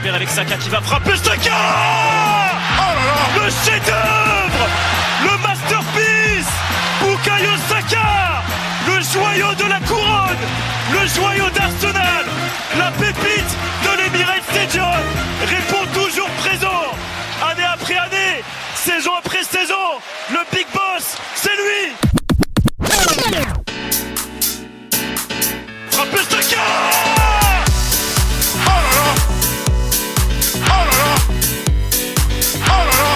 récupérer avec Saka qui va frapper. Saka! Oh là là! Le chef-d'œuvre! Le masterpiece! Bukayo Saka! Le joyau de la couronne! Le joyau d'Arsenal! La pépite de l'Emirates Stadium répond toujours présent! Année après année, saison après saison, le Big Boss, c'est lui! Frappe Saka! Oh là là! Oh là là! Oh là là!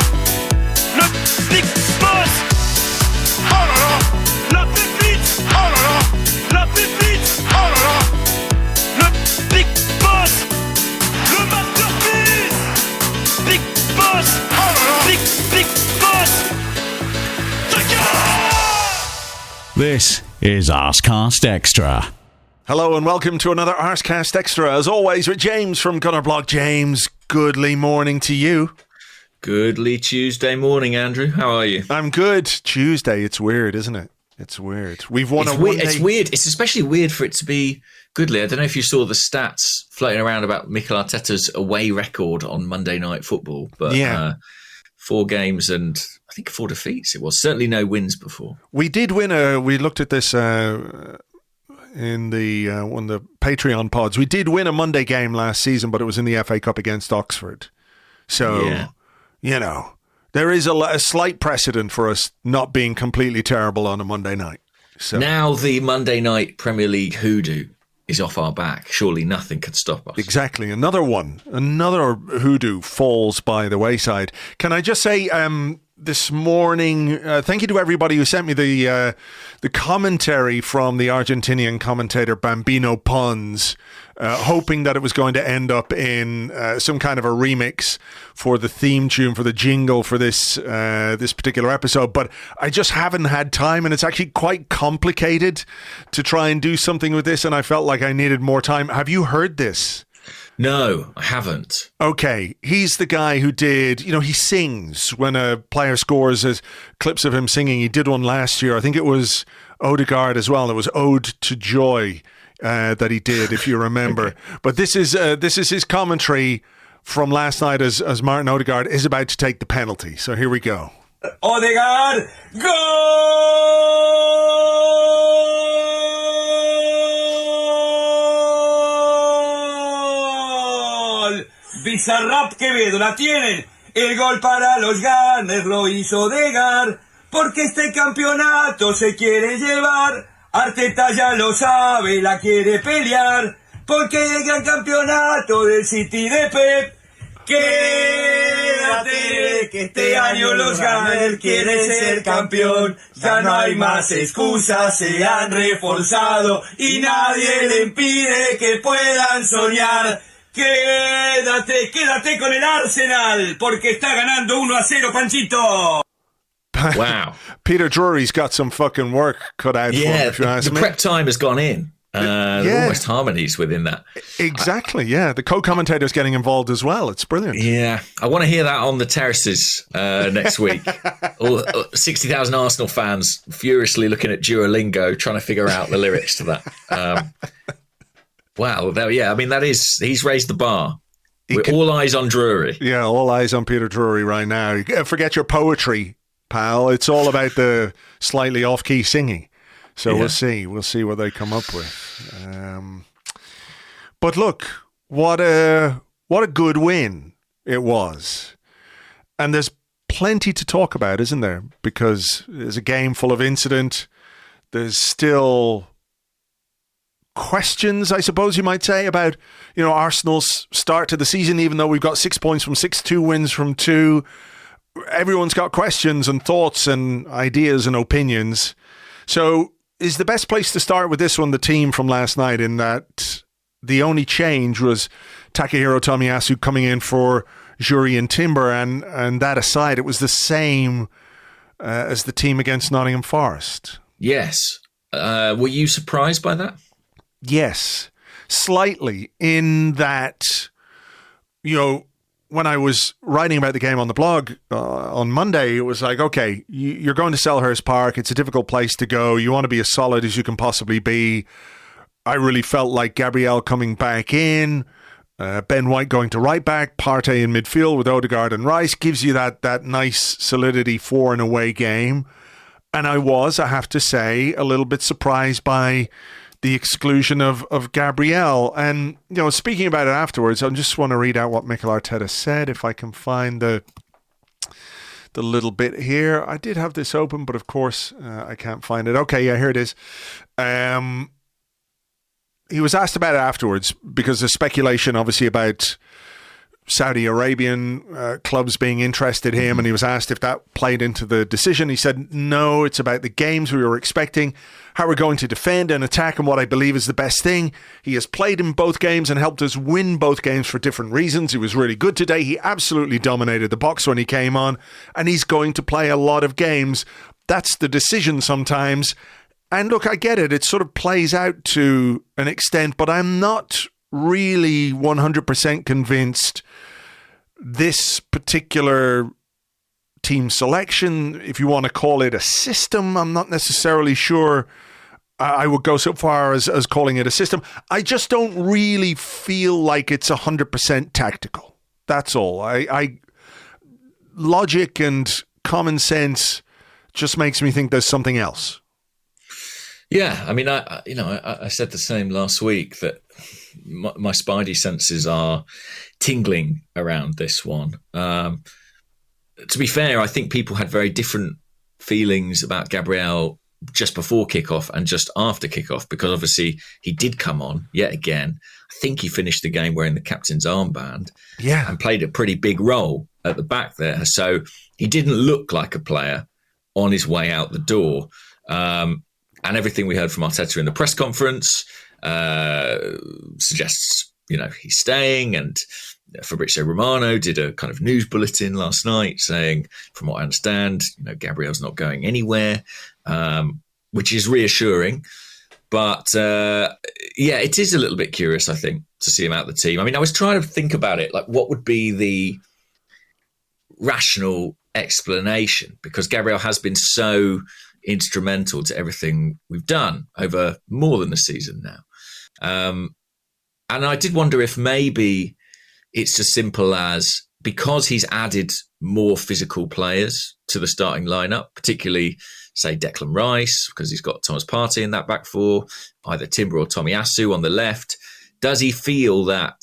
Le Big Boss! Oh là là! La pépite! Oh là là! La pépite! Oh là là! Le Big Boss! Le masterpiece! Big Boss! Oh là là! Big Boss! Saka! This is Arsecast Extra. Hello and welcome to another Arsecast Extra. As always, with James from Gunnerblog. James, goodly morning to you. Goodly Tuesday morning, Andrew. How are you? I'm good. Tuesday, it's weird, isn't it? It's weird. We've won It's weird. It's especially weird for it to be goodly. I don't know if you saw the stats floating around about Mikel Arteta's away record on Monday Night Football, but 4 games and I think 4 defeats it was. Certainly no wins before. We did win we looked at this in the one of the Patreon pods. We did win a Monday game last season, but it was in the FA Cup against Oxford. So, you know, there is a slight precedent for us not being completely terrible on a Monday night. So now the Monday night Premier League hoodoo is off our back. Surely nothing could stop us. Exactly. Another hoodoo falls by the wayside. Can I just say, this morning, thank you to everybody who sent me the commentary from the Argentinian commentator Bambino Pons, hoping that it was going to end up in some kind of a remix for the theme tune, for the jingle for this particular episode. But I just haven't had time, and it's actually quite complicated to try and do something with this, and I felt like I needed more time. Have you heard this? No, I haven't. Okay, he's the guy who did, he sings when a player scores, as clips of him singing. He did one last year. I think it was Odegaard as well. It was Ode to Joy that he did, if you remember. But this is his commentary from last night as Martin Odegaard is about to take the penalty. So here we go. Odegaard, goal! Bizarrap Quevedo, la tienen. El gol para los Gunners lo hizo Odegaard, porque este campeonato se quiere llevar. Arteta ya lo sabe, la quiere pelear, porque el gran campeonato del City de Pep. Quédate, que este año los Gunners quieren ser campeón. Ya no hay más excusas, se han reforzado y nadie le impide que puedan soñar. Quédate con el Arsenal, porque está ganando 1-0, Panchito. Wow. Peter Drury's got some fucking work cut out for him. The prep time has gone in. Almost harmonies within that. Exactly, yeah. The co-commentator's getting involved as well. It's brilliant. Yeah. I want to hear that on the terraces next week. All 60,000 Arsenal fans furiously looking at Duolingo, trying to figure out the lyrics to that. Wow. Yeah, I mean, he's raised the bar. All eyes on Drury. Yeah, all eyes on Peter Drury right now. Forget your poetry, pal. It's all about the slightly off-key singing. So We'll see what they come up with. But look, what a good win it was. And there's plenty to talk about, isn't there? Because there's a game full of incident. There's still questions, I suppose you might say, about Arsenal's start to the season, even though we've got 6 points from 6, 2 wins from 2. Everyone's got questions and thoughts and ideas and opinions. So is the best place to start with this one the team from last night, in that the only change was Takehiro Tomiyasu coming in for Jury and Timber, and that aside, it was the same as the team against Nottingham Forest. Yes. Were you surprised by that? Yes, slightly, in that, when I was writing about the game on the blog on Monday, it was like, okay, you're going to Selhurst Park. It's a difficult place to go. You want to be as solid as you can possibly be. I really felt like Gabriel coming back in Ben White going to right back, Partey in midfield with Odegaard and Rice gives you that nice solidity for an away game. And I have to say, a little bit surprised by the exclusion of Gabriel. And, speaking about it afterwards, I just want to read out what Mikel Arteta said, if I can find the little bit here. I did have this open, but of course I can't find it. Okay, yeah, here it is. He was asked about it afterwards because there's speculation, obviously, about Saudi Arabian clubs being interested in him, and he was asked if that played into the decision. He said, no, it's about the games we were expecting, how we're going to defend and attack, and what I believe is the best thing. He has played in both games and helped us win both games for different reasons. He was really good today. He absolutely dominated the box when he came on, and he's going to play a lot of games. That's the decision sometimes. And look, I get it. It sort of plays out to an extent, but I'm not really 100% convinced this particular team selection, if you want to call it a system, I'm not necessarily sure I would go so far as calling it a system. I just don't really feel like it's 100% tactical. That's all. I logic and common sense just makes me think there's something else. Yeah, I mean, I said the same last week that my spidey senses are tingling around this one. To be fair, I think people had very different feelings about Gabriel just before kickoff and just after kickoff, because obviously he did come on yet again. I think he finished the game wearing the captain's armband, and played a pretty big role at the back there. So he didn't look like a player on his way out the door. And everything we heard from Arteta in the press conference suggests, he's staying. And Fabrizio Romano did a kind of news bulletin last night saying, from what I understand, Gabriel's not going anywhere, which is reassuring. But it is a little bit curious, I think, to see him out the team. I mean, I was trying to think about it, like what would be the rational explanation, because Gabriel has been so instrumental to everything we've done over more than a season now. And I did wonder if maybe it's as simple as, because he's added more physical players to the starting lineup, particularly, say, Declan Rice, because he's got Thomas Partey in that back four, either Timber or Tomiyasu on the left. Does he feel that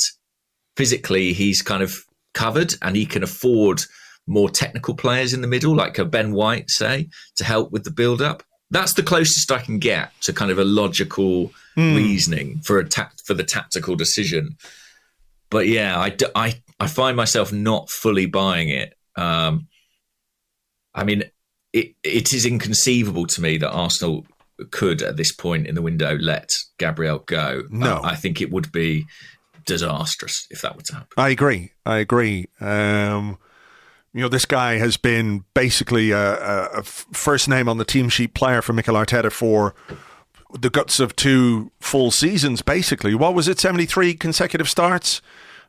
physically he's kind of covered and he can afford more technical players in the middle, like a Ben White, say, to help with the build-up? That's the closest I can get to kind of a logical reasoning for the tactical decision. But yeah, I find myself not fully buying it. I mean, it is inconceivable to me that Arsenal could, at this point in the window, let Gabriel go. No. I think it would be disastrous if that were to happen. I agree. This guy has been basically a first name on the team sheet player for Mikel Arteta for the guts of 2 full seasons, basically. What was it, 73 consecutive starts?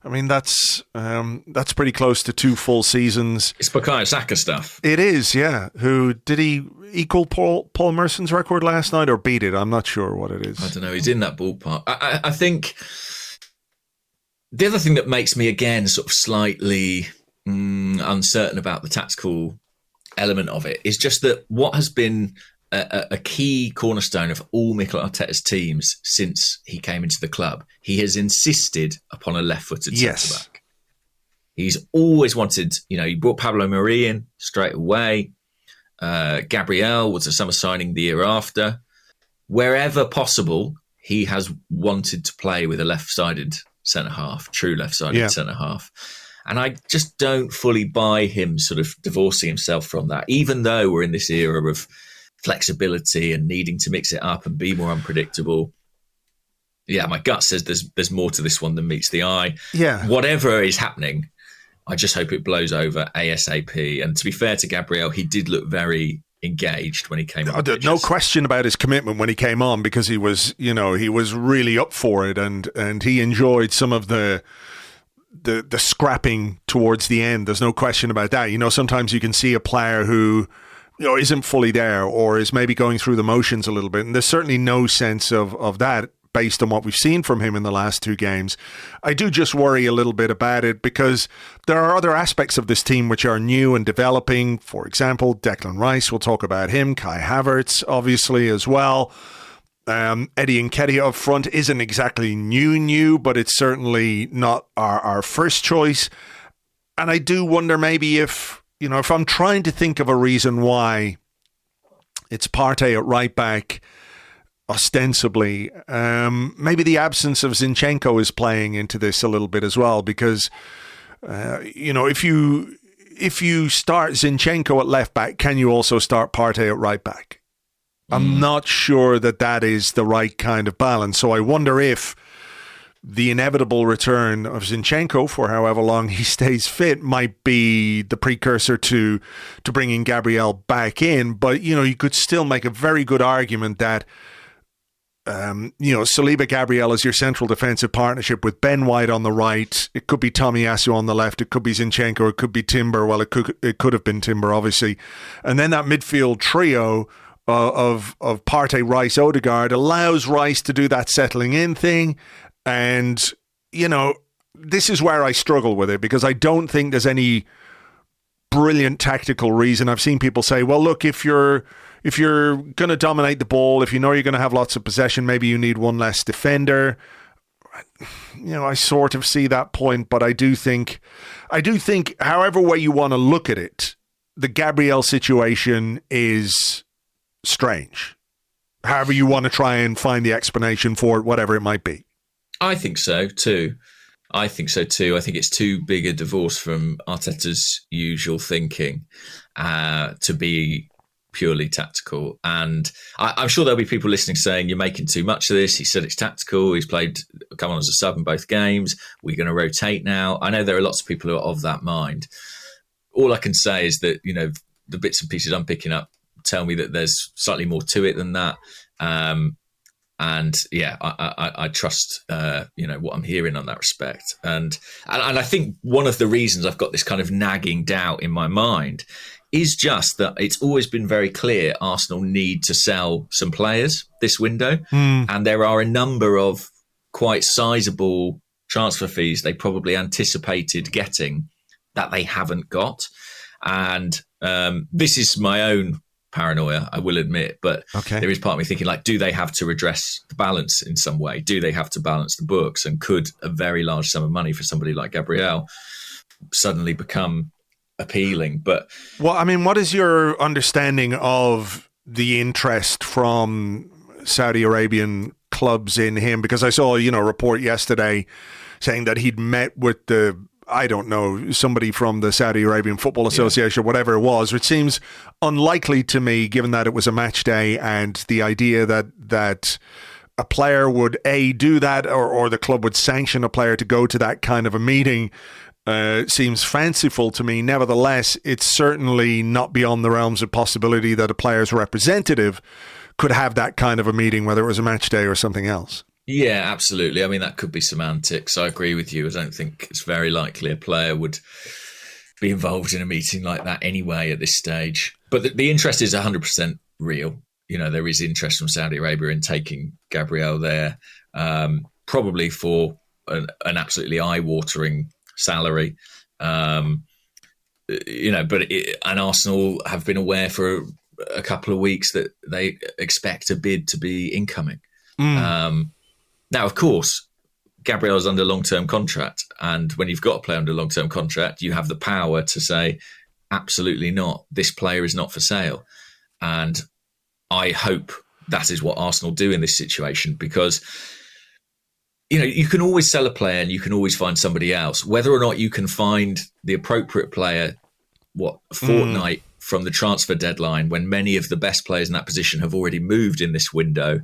I mean, that's pretty close to 2 full seasons. It's Bukayo Saka stuff. It is, yeah. Who did he equal Paul Merson's record last night or beat it? I'm not sure what it is. I don't know. He's in that ballpark. I think the other thing that makes me, again, sort of slightly uncertain about the tactical element of it is just that what has been a key cornerstone of all Mikel Arteta's teams since he came into the club, he has insisted upon a left-footed centre-back. He's always wanted, he brought Pablo Mari in straight away. Gabriel was a summer signing the year after. Wherever possible, he has wanted to play with a left-sided centre-half, true left-sided centre-half. And I just don't fully buy him sort of divorcing himself from that, even though we're in this era of flexibility and needing to mix it up and be more unpredictable. Yeah, my gut says there's more to this one than meets the eye. Yeah. Whatever is happening, I just hope it blows over ASAP. And to be fair to Gabriel, he did look very engaged when he came on. No question about his commitment when he came on, because he was really up for it, and he enjoyed some of the scrapping towards the end. There's no question about that. Sometimes you can see a player who isn't fully there or is maybe going through the motions a little bit, and there's certainly no sense of that based on what we've seen from him in the last 2 games. I do just worry a little bit about it because there are other aspects of this team which are new and developing. For example, Declan Rice, we'll talk about him. Kai Havertz, obviously, as well. Eddie Nketiah up front isn't exactly new, but it's certainly not our first choice. And I do wonder maybe if I'm trying to think of a reason why it's Partey at right back, ostensibly, maybe the absence of Zinchenko is playing into this a little bit as well, because, if you start Zinchenko at left back, can you also start Partey at right back? I'm not sure that is the right kind of balance. So I wonder if the inevitable return of Zinchenko for however long he stays fit might be the precursor to bringing Gabriel back in. But, you could still make a very good argument that, Saliba Gabriel is your central defensive partnership with Ben White on the right. It could be Tomiyasu on the left. It could be Zinchenko. It could be Timber. Well, it could have been Timber, obviously. And then that midfield trio of Partey, Rice, Odegaard allows Rice to do that settling in thing. And, this is where I struggle with it, because I don't think there's any brilliant tactical reason. I've seen people say, well, look, if you're going to dominate the ball, if you know you're going to have lots of possession, maybe you need one less defender. I sort of see that point, but I do think however way you want to look at it, the Gabriel situation is strange. However you want to try and find the explanation for it, whatever it might be. I think so too. I think it's too big a divorce from Arteta's usual thinking to be purely tactical. And I'm sure there'll be people listening saying, you're making too much of this. He said it's tactical. He's come on as a sub in both games. We're going to rotate now. I know there are lots of people who are of that mind. All I can say is that, the bits and pieces I'm picking up tell me that there's slightly more to it than that. And yeah, I trust, what I'm hearing on that respect. And I think one of the reasons I've got this kind of nagging doubt in my mind is just that it's always been very clear Arsenal need to sell some players this window. And there are a number of quite sizable transfer fees they probably anticipated getting that they haven't got. And this is my own paranoia, I will admit, but There is part of me thinking, do they have to redress the balance in some way? Do they have to balance the books? And could a very large sum of money for somebody like Gabriel suddenly become appealing? But what is your understanding of the interest from Saudi Arabian clubs in him? Because I saw, a report yesterday saying that he'd met with somebody from the Saudi Arabian Football Association, or whatever it was, which seems unlikely to me, given that it was a match day, and the idea that a player would do that, or the club would sanction a player to go to that kind of a meeting seems fanciful to me. Nevertheless, it's certainly not beyond the realms of possibility that a player's representative could have that kind of a meeting, whether it was a match day or something else. Yeah, absolutely. That could be semantics. I agree with you. I don't think it's very likely a player would be involved in a meeting like that anyway at this stage. But the interest is 100% real. There is interest from Saudi Arabia in taking Gabriel there, probably for an absolutely eye-watering salary. And Arsenal have been aware for a couple of weeks that they expect a bid to be incoming. Now, of course, Gabriel is under long-term contract, and when you've got a player under long-term contract, you have the power to say, absolutely not, this player is not for sale. And I hope that is what Arsenal do in this situation, because you can always sell a player and you can always find somebody else. Whether or not you can find the appropriate player, a fortnight from the transfer deadline, when many of the best players in that position have already moved in this window,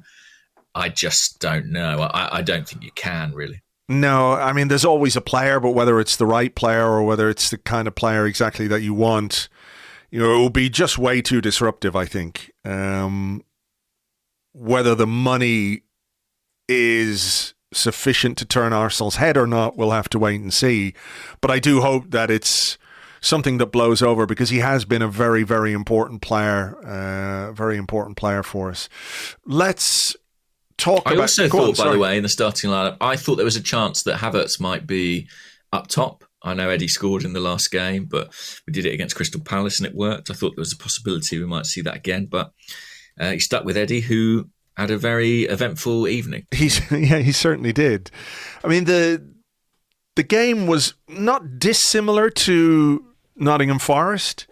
I just don't know. I don't think you can, really. No, there's always a player, but whether it's the right player or whether it's the kind of player exactly that you want, it will be just way too disruptive, I think. Whether the money is sufficient to turn Arsenal's head or not, we'll have to wait and see. But I do hope that it's something that blows over, because he has been a very, very important player for us. Let's talk about... I also thought, by the way, in the starting lineup, I thought there was a chance that Havertz might be up top. I know Eddie scored in the last game, but we did it against Crystal Palace and it worked. I thought there was a possibility we might see that again, but he stuck with Eddie, who had a very eventful evening. He certainly did. I mean, the game was not dissimilar to Nottingham Forest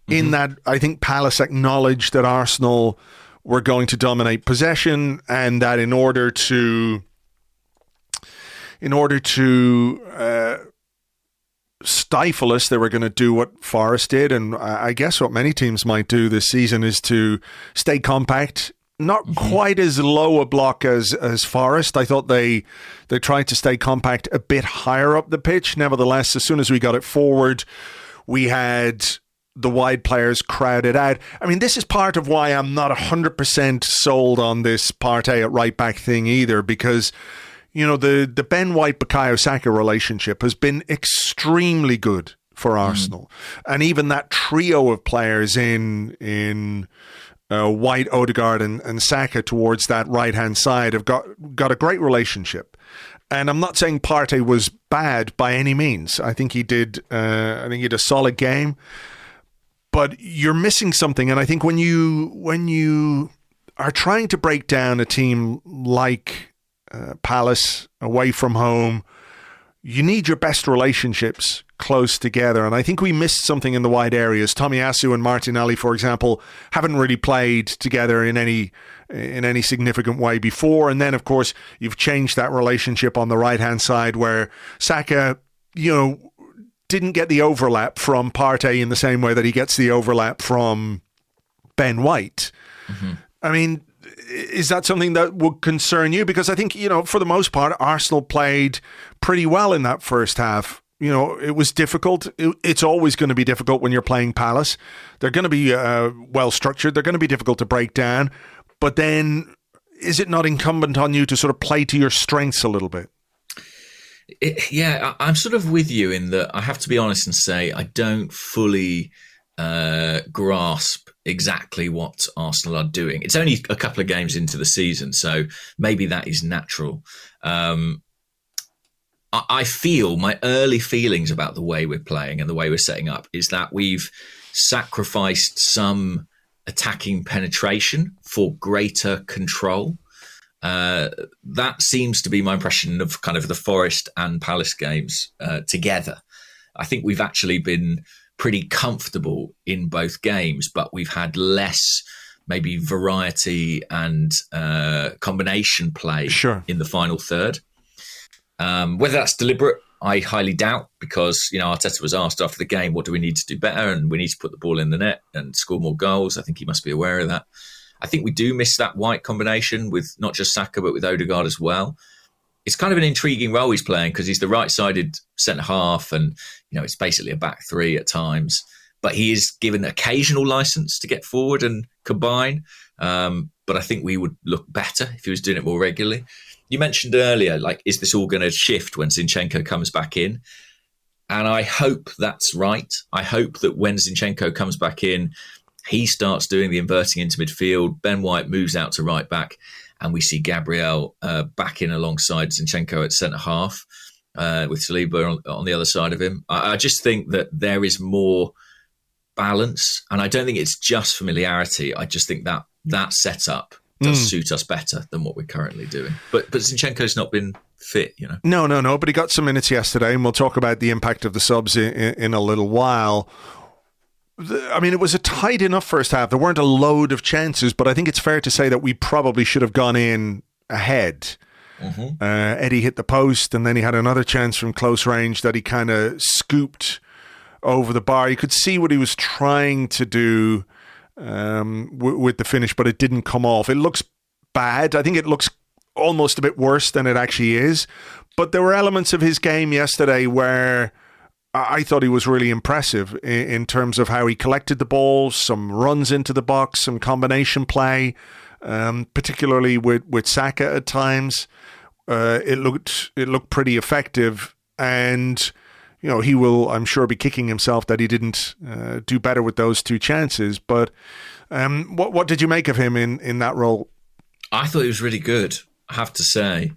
in that I think Palace acknowledged that Arsenal were going to dominate possession and that in order to stifle us, they were going to do what Forest did, and I guess what many teams might do this season is to stay compact. Not quite as low a block as Forest. I thought they tried to stay compact a bit higher up the pitch. Nevertheless, as soon as we got it forward, we had the wide players crowded out. I mean, this is part of why I'm not 100% sold on this Partey at right back thing either, because you know, the Ben White-Bukayo Saka relationship has been extremely good for Arsenal. And even that trio of players in White, Odegaard and Saka towards that right-hand side have got a great relationship. And I'm not saying Partey was bad by any means. I think he did. I think he had a solid game. But you're missing something. And I think when you are trying to break down a team like Palace away from home, you need your best relationships close together, and I think we missed something in the wide areas. Tomiyasu and Martinelli, for example, haven't really played together in any significant way before, and then of course you've changed that relationship on the right hand side where Saka, you know, didn't get the overlap from Partey in the same way that he gets the overlap from Ben White. I mean, is that something that would concern you? Because I think, you know, for the most part, Arsenal played pretty well in that first half. You know, it was difficult. It's always going to be difficult when you're playing Palace. They're going to be well structured. They're going to be difficult to break down. But then is it not incumbent on you to sort of play to your strengths a little bit? I'm sort of with you in that I have to be honest and say I don't fully grasp exactly what Arsenal are doing. It's only a couple of games into the season, so maybe that is natural. I feel my early feelings about the way we're playing and the way we're setting up is that we've sacrificed some attacking penetration for greater control. That seems to be my impression of kind of the Forest and Palace games together. I think we've actually been pretty comfortable in both games, but we've had less maybe variety and combination play in the final third. Whether that's deliberate, I highly doubt, because, you know, Arteta was asked after the game, what do we need to do better? And we need to put the ball in the net and score more goals. I think he must be aware of that. I think we do miss that White combination with not just Saka, but with Odegaard as well. It's kind of an intriguing role he's playing because he's the right-sided centre-half and, you know, it's basically a back three at times. But he is given occasional licence to get forward and combine. But I think we would look better if he was doing it more regularly. You mentioned earlier, like, is this all going to shift when Zinchenko comes back in? And I hope that's right. I hope that when Zinchenko comes back in, he starts doing the inverting into midfield. Ben White moves out to right back, and we see Gabriel back in alongside Zinchenko at centre half with Saliba on the other side of him. I just think that there is more balance, and I don't think it's just familiarity. I just think that setup does suit us better than what we're currently doing. But Zinchenko's not been fit, you know. No, but he got some minutes yesterday, and we'll talk about the impact of the subs in a little while. I mean, it was a tight enough first half. There weren't a load of chances, but I think it's fair to say that we probably should have gone in ahead. Eddie hit the post, and then he had another chance from close range that he kind of scooped over the bar. You could see what he was trying to do with the finish, but it didn't come off. It looks bad. I think it looks almost a bit worse than it actually is. But there were elements of his game yesterday where I thought he was really impressive in terms of how he collected the ball, some runs into the box, some combination play, particularly with Saka at times. It looked pretty effective, and you know, he will, I'm sure, be kicking himself that he didn't do better with those two chances. But what did you make of him in that role? I thought he was really good. I have to say,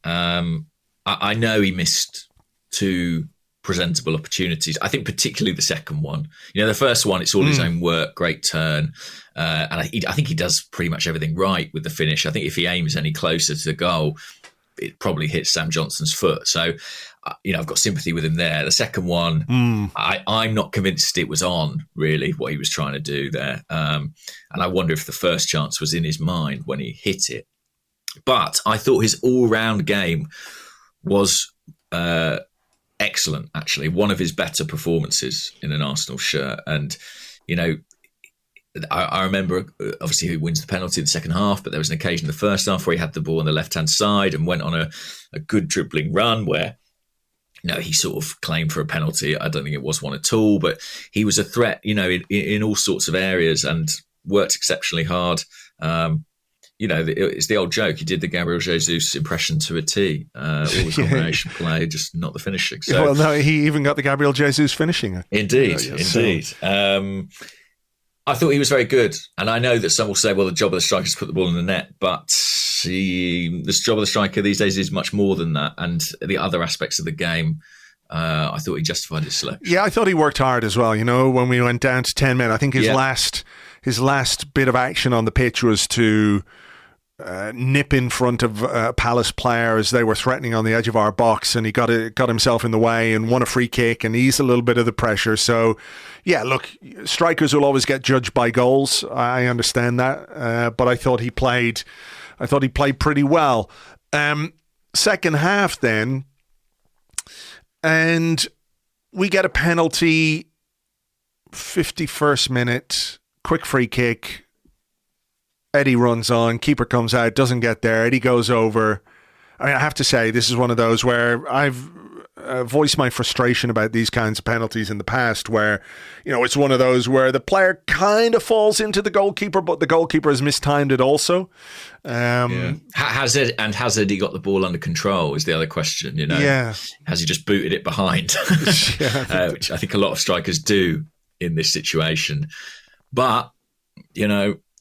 I know he missed 2 presentable opportunities. I think particularly the second one. The first one, it's all his own work, great turn. And I think he does pretty much everything right with the finish. I think if he aims any closer to the goal, it probably hits Sam Johnson's foot. So, I've got sympathy with him there. The second one, I'm not convinced it was on, really, what he was trying to do there. And I wonder if the first chance was in his mind when he hit it. But I thought his all-round game was excellent, actually. One of his better performances in an Arsenal shirt. And, I remember, obviously, he wins the penalty in the second half, but there was an occasion in the first half where he had the ball on the left-hand side and went on a good dribbling run where, he sort of claimed for a penalty. I don't think it was one at all, but he was a threat, in all sorts of areas and worked exceptionally hard. It's the old joke. He did the Gabriel Jesus impression to a T. All the combination play, just not the finishing. So, well, no, he even got the Gabriel Jesus finishing. Indeed. I thought he was very good. And I know that some will say, well, the job of the striker is to put the ball in the net. But the job of the striker these days is much more than that. And the other aspects of the game, I thought he justified his selection. Yeah, I thought he worked hard as well. When we went down to 10 men, I think his last bit of action on the pitch was to nip in front of Palace players. They were threatening on the edge of our box, and he got himself in the way and won a free kick and eased a little bit of the pressure. So, yeah, look, strikers will always get judged by goals. I understand that, but I thought he played pretty well. Second half, then, and we get a penalty. 51st minute, quick free kick. Eddie runs on, keeper comes out, doesn't get there. Eddie goes over. I have to say, this is one of those where I've voiced my frustration about these kinds of penalties in the past where, it's one of those where the player kind of falls into the goalkeeper, but the goalkeeper has mistimed it also. Has Eddie got the ball under control is the other question, Yeah. Has he just booted it behind? Which I think a lot of strikers do in this situation. But,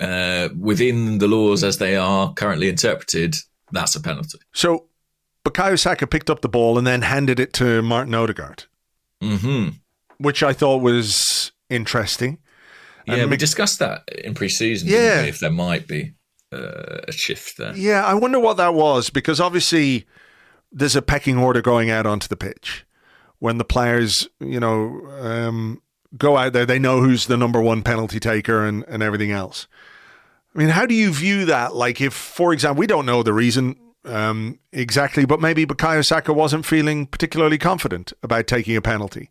within the laws as they are currently interpreted, that's a penalty. So, Bukayo Saka picked up the ball and then handed it to Martin Odegaard, which I thought was interesting. Yeah, we discussed that in pre-season, didn't we, if there might be a shift there. Yeah, I wonder what that was, because obviously there's a pecking order going out onto the pitch. When the players, go out there, they know who's the number one penalty taker and everything else. I mean, how do you view that? Like if, for example, we don't know the reason exactly, but maybe Bukayo Saka wasn't feeling particularly confident about taking a penalty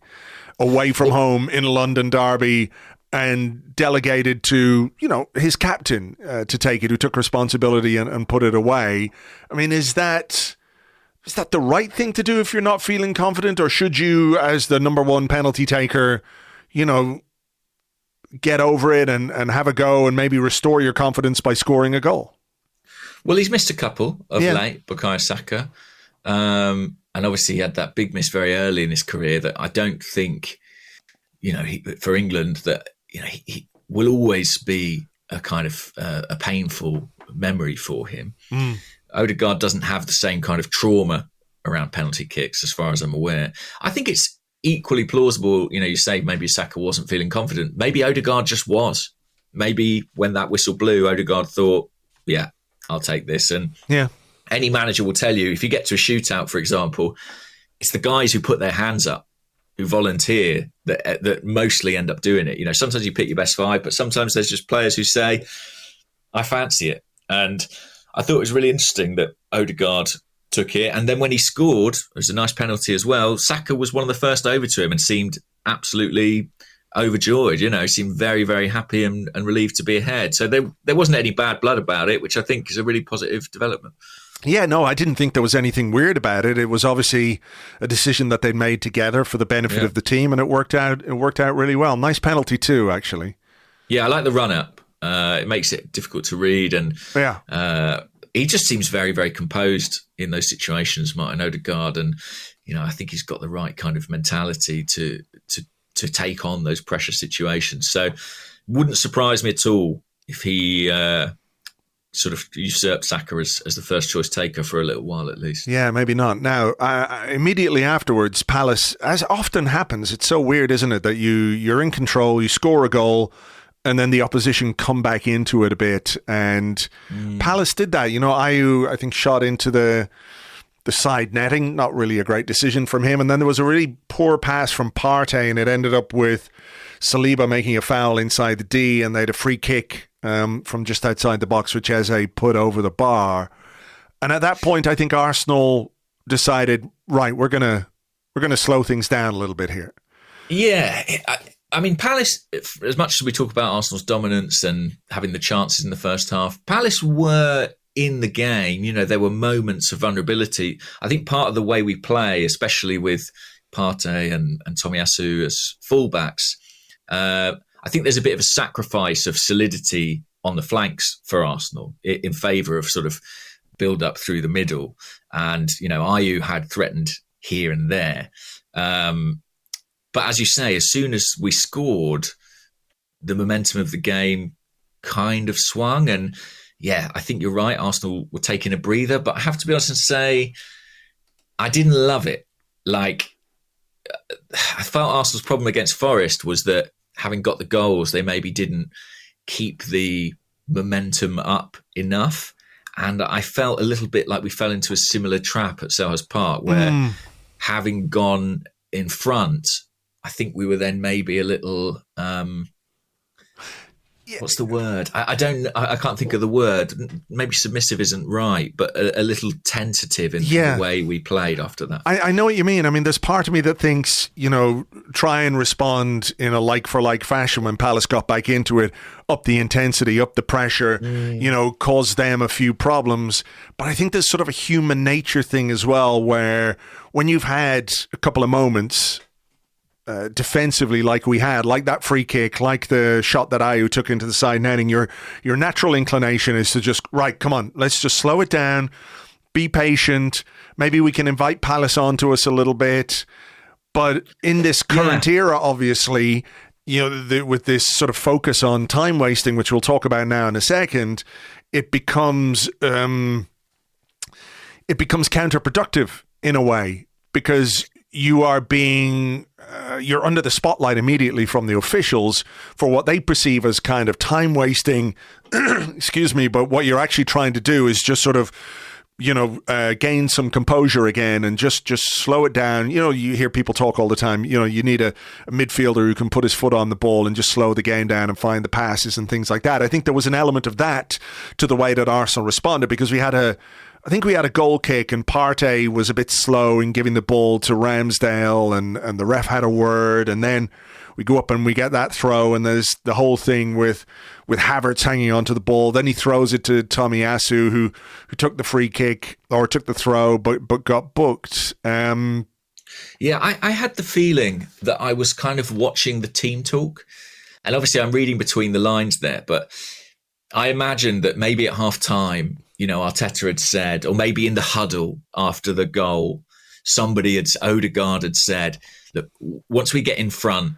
away from home in a London derby and delegated to, his captain to take it, who took responsibility and put it away. I mean, is that the right thing to do if you're not feeling confident, or should you, as the number one penalty taker, get over it and have a go and maybe restore your confidence by scoring a goal? Well, he's missed a couple of late, Bukayo Saka. And obviously he had that big miss very early in his career that I don't think, for England, that, he will always be a kind of a painful memory for him. Odegaard doesn't have the same kind of trauma around penalty kicks, as far as I'm aware. I think it's equally plausible, you say maybe Saka wasn't feeling confident. Maybe Odegaard just was. Maybe when that whistle blew, Odegaard thought, yeah, I'll take this. And any manager will tell you, if you get to a shootout, for example, it's the guys who put their hands up, who volunteer, that mostly end up doing it. Sometimes you pick your best five, but sometimes there's just players who say, I fancy it. And I thought it was really interesting that Odegaard took it. And then when he scored, it was a nice penalty as well. Saka was one of the first over to him and seemed absolutely overjoyed, seemed very, very happy and relieved to be ahead. So there wasn't any bad blood about it, which I think is a really positive development. Yeah, no, I didn't think there was anything weird about it. It was obviously a decision that they'd made together for the benefit of the team, and it worked out really well. Nice penalty too, actually. Yeah, I like the run-up. It makes it difficult to read, and he just seems very, very composed in those situations, Martin Odegaard, and I think he's got the right kind of mentality to take on those pressure situations. So, wouldn't surprise me at all if he sort of usurp Saka as the first choice taker for a little while at least. Yeah, maybe not. Now, immediately afterwards, Palace, as often happens, it's so weird, isn't it, that you're in control, you score a goal, and then the opposition come back into it a bit. And Palace did that. You know, Ayew, I think, shot into the side netting. Not really a great decision from him. And then there was a really poor pass from Partey, and it ended up with Saliba making a foul inside the D, and they had a free kick from just outside the box, which Eze put over the bar. And at that point, I think Arsenal decided, right, we're gonna slow things down a little bit here. Yeah, I mean, Palace, as much as we talk about Arsenal's dominance and having the chances in the first half, Palace were in the game. You know, there were moments of vulnerability. I think part of the way we play, especially with Partey and Tomiyasu as fullbacks, I think there's a bit of a sacrifice of solidity on the flanks for Arsenal in favour of sort of build up through the middle. And, you know, Ayew had threatened here and there. But as you say, as soon as we scored, the momentum of the game kind of swung. And yeah, I think you're right. Arsenal were taking a breather, but I have to be honest and say, I didn't love it. Like, I felt Arsenal's problem against Forest was that having got the goals, they maybe didn't keep the momentum up enough. And I felt a little bit like we fell into a similar trap at Selhurst Park, where having gone in front, I think we were then maybe a little... what's the word? I can't think of the word. Maybe submissive isn't right, but a little tentative in the way we played after that. I know what you mean. I mean, there's part of me that thinks, you know, try and respond in a like-for-like fashion when Palace got back into it, up the intensity, up the pressure, you know, caused them a few problems. But I think there's sort of a human nature thing as well, where when you've had a couple of moments... defensively, like we had, like that free kick, like the shot that Ayew took into the side netting, your natural inclination is to just, right, come on, let's just slow it down, be patient, maybe we can invite Palace onto us a little bit. But in this current era, obviously, you know, with this sort of focus on time wasting, which we'll talk about now in a second, it becomes counterproductive in a way, because you are you're under the spotlight immediately from the officials for what they perceive as kind of time wasting, excuse me, but what you're actually trying to do is just sort of, you know, gain some composure again and just slow it down. You know, you hear people talk all the time, you know, you need a midfielder who can put his foot on the ball and just slow the game down and find the passes and things like that. I think there was an element of that to the way that Arsenal responded, because we had a goal kick and Partey was a bit slow in giving the ball to Ramsdale, and the ref had a word, and then we go up and we get that throw, and there's the whole thing with Havertz hanging onto the ball. Then he throws it to Tomiyasu, who took the free kick or took the throw but got booked. Yeah, I had the feeling that I was kind of watching the team talk, and obviously I'm reading between the lines there, but I imagined that maybe at half time, you know, Arteta had said, or maybe in the huddle after the goal, Odegaard had said, look, once we get in front,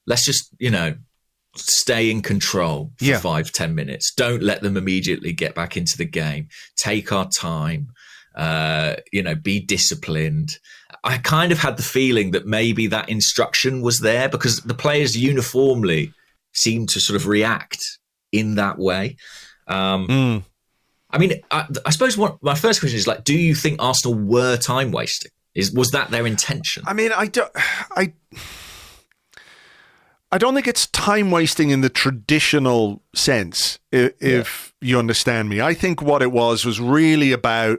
let's just, you know, stay in control for 5-10 minutes. Don't let them immediately get back into the game. Take our time, you know, be disciplined. I kind of had the feeling that maybe that instruction was there because the players uniformly seemed to sort of react in that way. I mean, I suppose my first question is, like, do you think Arsenal were time wasting? Was that their intention? I mean, I don't think it's time wasting in the traditional sense, if you understand me. I think what it was really about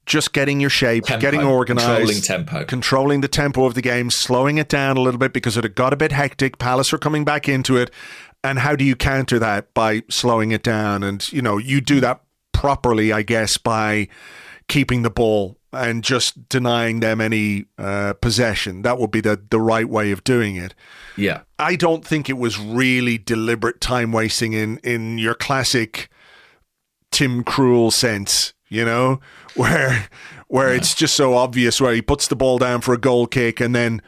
just getting your shape, getting organised, controlling the tempo of the game, slowing it down a little bit because it had got a bit hectic. Palace were coming back into it. And how do you counter that? By slowing it down. And, you know, you do that properly, I guess, by keeping the ball and just denying them any possession. That would be the right way of doing it. Yeah. I don't think it was really deliberate time wasting in your classic Tim Krul sense, you know, where it's just so obvious, where he puts the ball down for a goal kick and then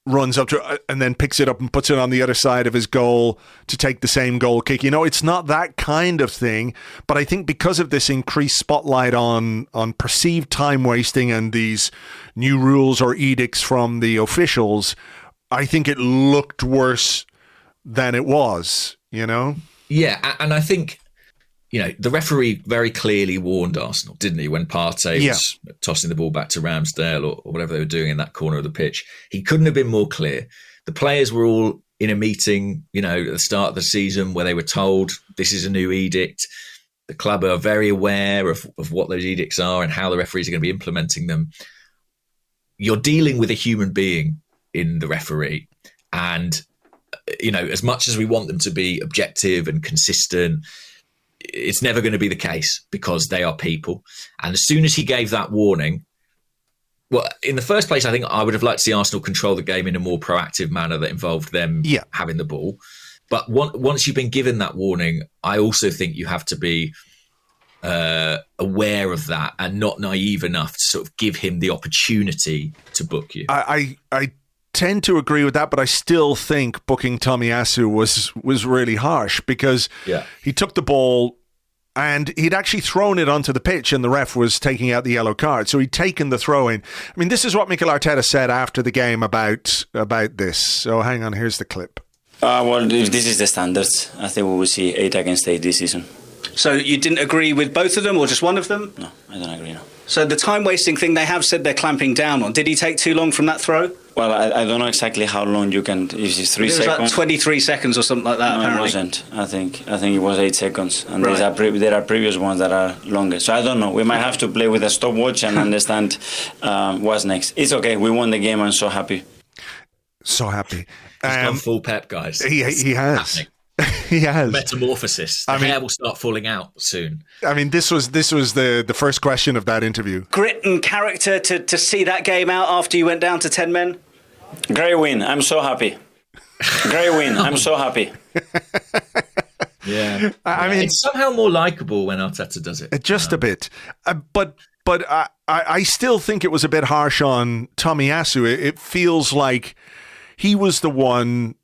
runs up to and then picks it up and puts it on the other side of his goal to take the same goal kick. It's not that kind of thing, but I think because of this increased spotlight on perceived time wasting and these new rules or edicts from the officials, I think it looked worse than it was, Yeah, and I think the referee very clearly warned Arsenal, didn't he, when Partey was tossing the ball back to Ramsdale or whatever they were doing in that corner of the pitch. He couldn't have been more clear. The players were all in a meeting, at the start of the season where they were told this is a new edict. The club are very aware of what those edicts are and how the referees are going to be implementing them. You're dealing with a human being in the referee. And, as much as we want them to be objective and consistent, it's never going to be the case because they are people. And as soon as he gave that warning, well, in the first place, I think I would have liked to see Arsenal control the game in a more proactive manner that involved them having the ball. But once you've been given that warning, I also think you have to be aware of that and not naive enough to sort of give him the opportunity to book you. I tend to agree with that, but I still think booking Tomiyasu was really harsh because he took the ball and he'd actually thrown it onto the pitch and the ref was taking out the yellow card. So he'd taken the throw in. I mean, this is what Mikel Arteta said after the game about this. So hang on, here's the clip. Well, if this is the standards, I think we will see 8 against 8 this season. So you didn't agree with both of them or just one of them? No, I don't agree, no. So the time wasting thing they have said they're clamping down on, did he take too long from that throw? Well, I don't know exactly how long you can. If it's 3 seconds, it was like 23 seconds or something like that. No, apparently. it wasn't. I think it was 8 seconds, and Right. there are previous ones that are longer. So I don't know. We might have to play with a stopwatch and understand what's next. It's okay. We won the game. I'm so happy. So happy. He's gone full Pep, guys. He has. Happening. He has. Metamorphosis. The hair will start falling out soon. I mean, this was the first question of that interview. Grit and character to see that game out after you went down to 10 men? Great win. I'm so happy. Great win. I'm so happy. Yeah. I mean, it's somehow more likeable when Arteta does it. Just a bit. But I still think it was a bit harsh on Tomiyasu. It feels like he was the one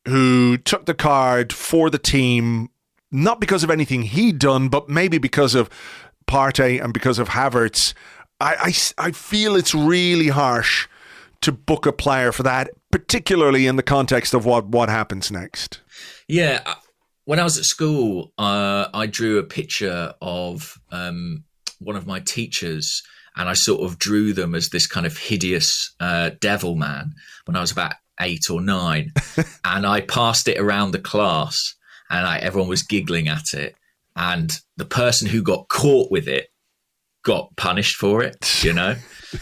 who took the card for the team, not because of anything he'd done, but maybe because of Partey and because of Havertz. I feel it's really harsh to book a player for that, particularly in the context of what happens next. Yeah. When I was at school, I drew a picture of one of my teachers, and I sort of drew them as this kind of hideous devil man when I was about 8 or 9. And I passed it around the class, and everyone was giggling at it. And the person who got caught with it got punished for it,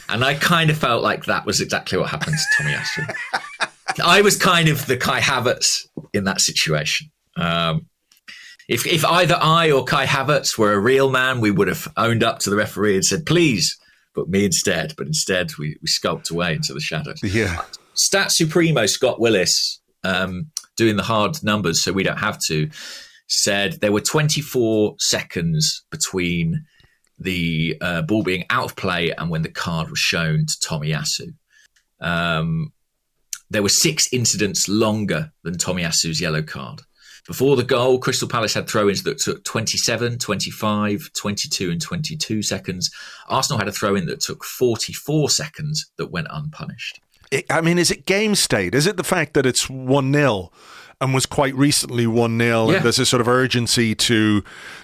And I kind of felt like that was exactly what happened to Tomiyasu. I was kind of the Kai Havertz in that situation. If either I or Kai Havertz were a real man, we would have owned up to the referee and said, please book me instead. But instead, we skulked away into the shadows. Yeah. Stat Supremo Scott Willis, doing the hard numbers so we don't have to, said there were 24 seconds between the ball being out of play and when the card was shown to Tomiyasu. There were 6 incidents longer than Tomiyasu's yellow card. Before the goal, Crystal Palace had throw-ins that took 27, 25, 22 and 22 seconds. Arsenal had a throw-in that took 44 seconds that went unpunished. I mean, is it game state? Is it the fact that it's 1-0 and was quite recently 1-0 and there's a sort of urgency to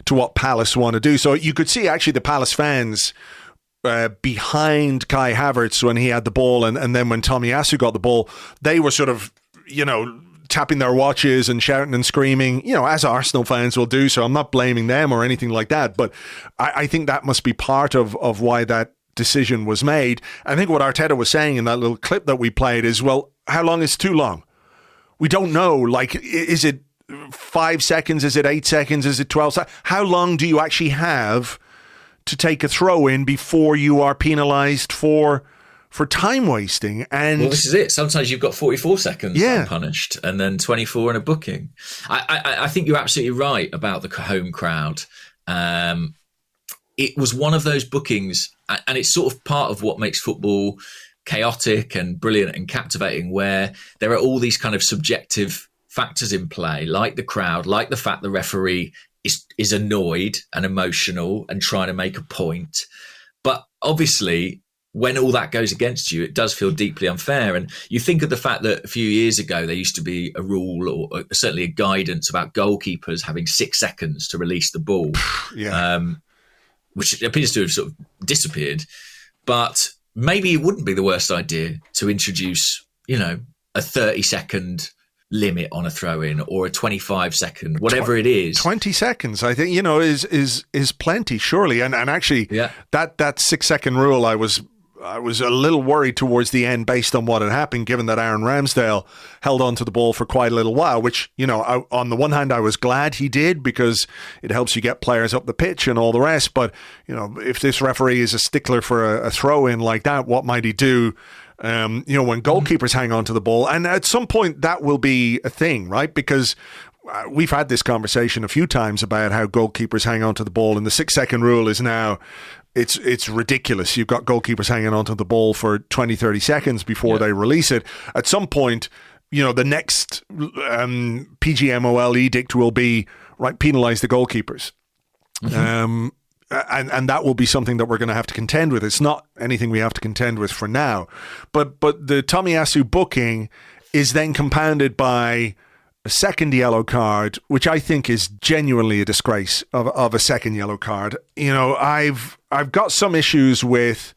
what Palace want to do? So you could see actually the Palace fans behind Kai Havertz when he had the ball and then when Tomiyasu got the ball, they were sort of, tapping their watches and shouting and screaming, as Arsenal fans will do. So I'm not blaming them or anything like that. But I think that must be part of why that decision was made. I think what Arteta was saying in that little clip that we played is, well, how long is too long? We don't know. Like, is it 5 seconds? Is it 8 seconds? Is it 12 seconds? How long do you actually have to take a throw in before you are penalised for time wasting? And well, this is it. Sometimes you've got 44 seconds unpunished and then 24 in a booking. I think you're absolutely right about the home crowd. It was one of those bookings, and it's sort of part of what makes football chaotic and brilliant and captivating, where there are all these kind of subjective factors in play, like the crowd, like the fact the referee is annoyed and emotional and trying to make a point. But obviously, when all that goes against you, it does feel deeply unfair. And you think of the fact that a few years ago, there used to be a rule or certainly a guidance about goalkeepers having 6 seconds to release the ball, which appears to have sort of disappeared. But maybe it wouldn't be the worst idea to introduce, a 30-second limit on a throw-in or a 25-second, whatever it is. 20 seconds, I think, is plenty, surely. And actually, that 6-second rule, I was a little worried towards the end based on what had happened, given that Aaron Ramsdale held on to the ball for quite a little while, which, on the one hand, I was glad he did because it helps you get players up the pitch and all the rest. But, if this referee is a stickler for a throw-in like that, what might he do when goalkeepers hang on to the ball? And at some point, that will be a thing, right? Because we've had this conversation a few times about how goalkeepers hang on to the ball, and the 6-second rule is now, it's ridiculous. You've got goalkeepers hanging onto the ball for 20, 30 seconds before they release it. At some point, the next PGMOL edict will be, right, penalise the goalkeepers. And that will be something that we're going to have to contend with. It's not anything we have to contend with for now. But the Tomiyasu booking is then compounded by a second yellow card, which I think is genuinely a disgrace of a second yellow card. I've got some issues with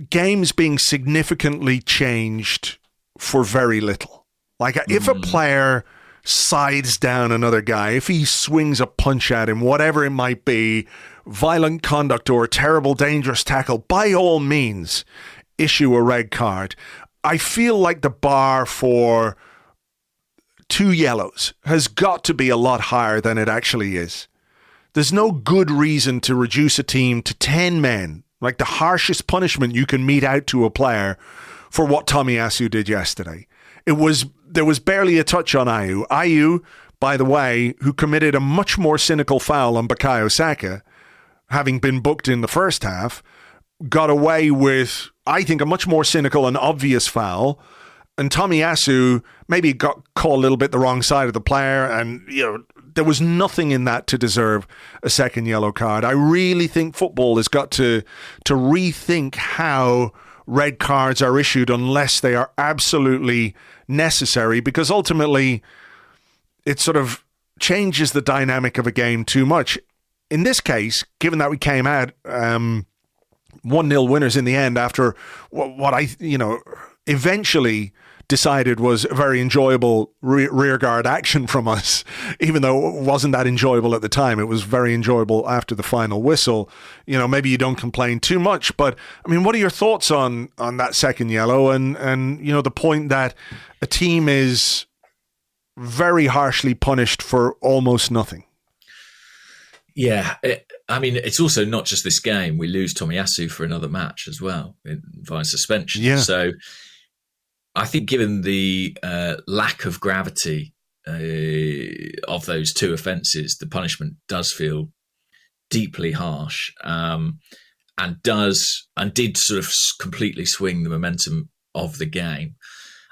games being significantly changed for very little. Like if a player sides down another guy, if he swings a punch at him, whatever it might be, violent conduct or a terrible, dangerous tackle, by all means, issue a red card. I feel like the bar for 2 yellows has got to be a lot higher than it actually is. There's no good reason to reduce a team to 10 men, like the harshest punishment you can mete out to a player for what Tomiyasu did yesterday. There was barely a touch on Ayew. Ayew, by the way, who committed a much more cynical foul on Bukayo Saka, having been booked in the first half, got away with, I think, a much more cynical and obvious foul. And Tomiyasu maybe got caught a little bit the wrong side of the player, and there was nothing in that to deserve a second yellow card. I really think football has got to rethink how red cards are issued unless they are absolutely necessary, because ultimately it sort of changes the dynamic of a game too much. In this case, given that we came out 1-0 winners in the end after what I eventually decided was a very enjoyable rearguard action from us, even though it wasn't that enjoyable at the time. It was very enjoyable after the final whistle. Maybe you don't complain too much, but I mean, what are your thoughts on that second yellow and the point that a team is very harshly punished for almost nothing? Yeah, it's also not just this game. We lose Tomiyasu for another match as well via suspension. Yeah. So I think given the lack of gravity of those 2 offences, the punishment does feel deeply harsh and did sort of completely swing the momentum of the game.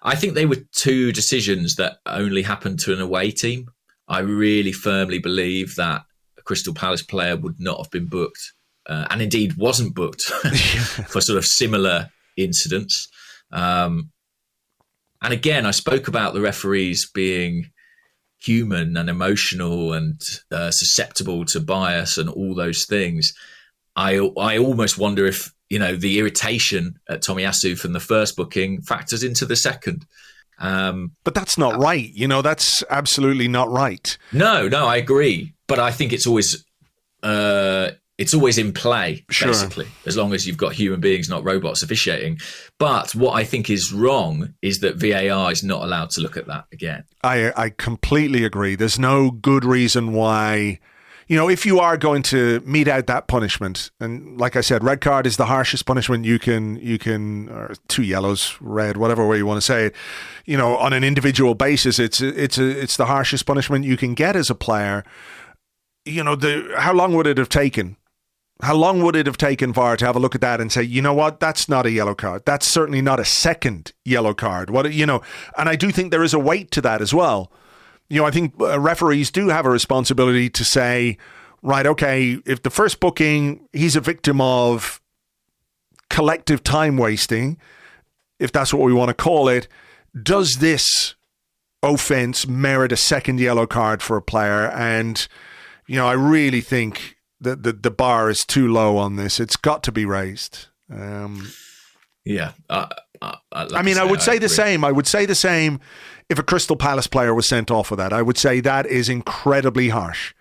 I think they were 2 decisions that only happened to an away team. I really firmly believe that a Crystal Palace player would not have been booked and indeed wasn't booked for sort of similar incidents. And again, I spoke about the referees being human and emotional and susceptible to bias and all those things. I almost wonder if, the irritation at Tomiyasu from the first booking factors into the second. But that's not right. That's absolutely not right. No, I agree. But I think it's always in play, basically, as long as you've got human beings, not robots, officiating. But what I think is wrong is that VAR is not allowed to look at that again. I completely agree. There's no good reason why, if you are going to mete out that punishment, and like I said, red card is the harshest punishment you can, or 2 yellows, red, whatever way you want to say it, on an individual basis, it's the harshest punishment you can get as a player. How long would it have taken How long would it have taken VAR to have a look at that and say, you know what, that's not a yellow card. That's certainly not a second yellow card. And I do think there is a weight to that as well. I think referees do have a responsibility to say, right, okay, if the first booking, he's a victim of collective time wasting, if that's what we want to call it, does this offense merit a second yellow card for a player? And, I really think that the bar is too low on this. It's got to be raised. I would say the same. I would say the same if a Crystal Palace player was sent off for that. I would say that is incredibly harsh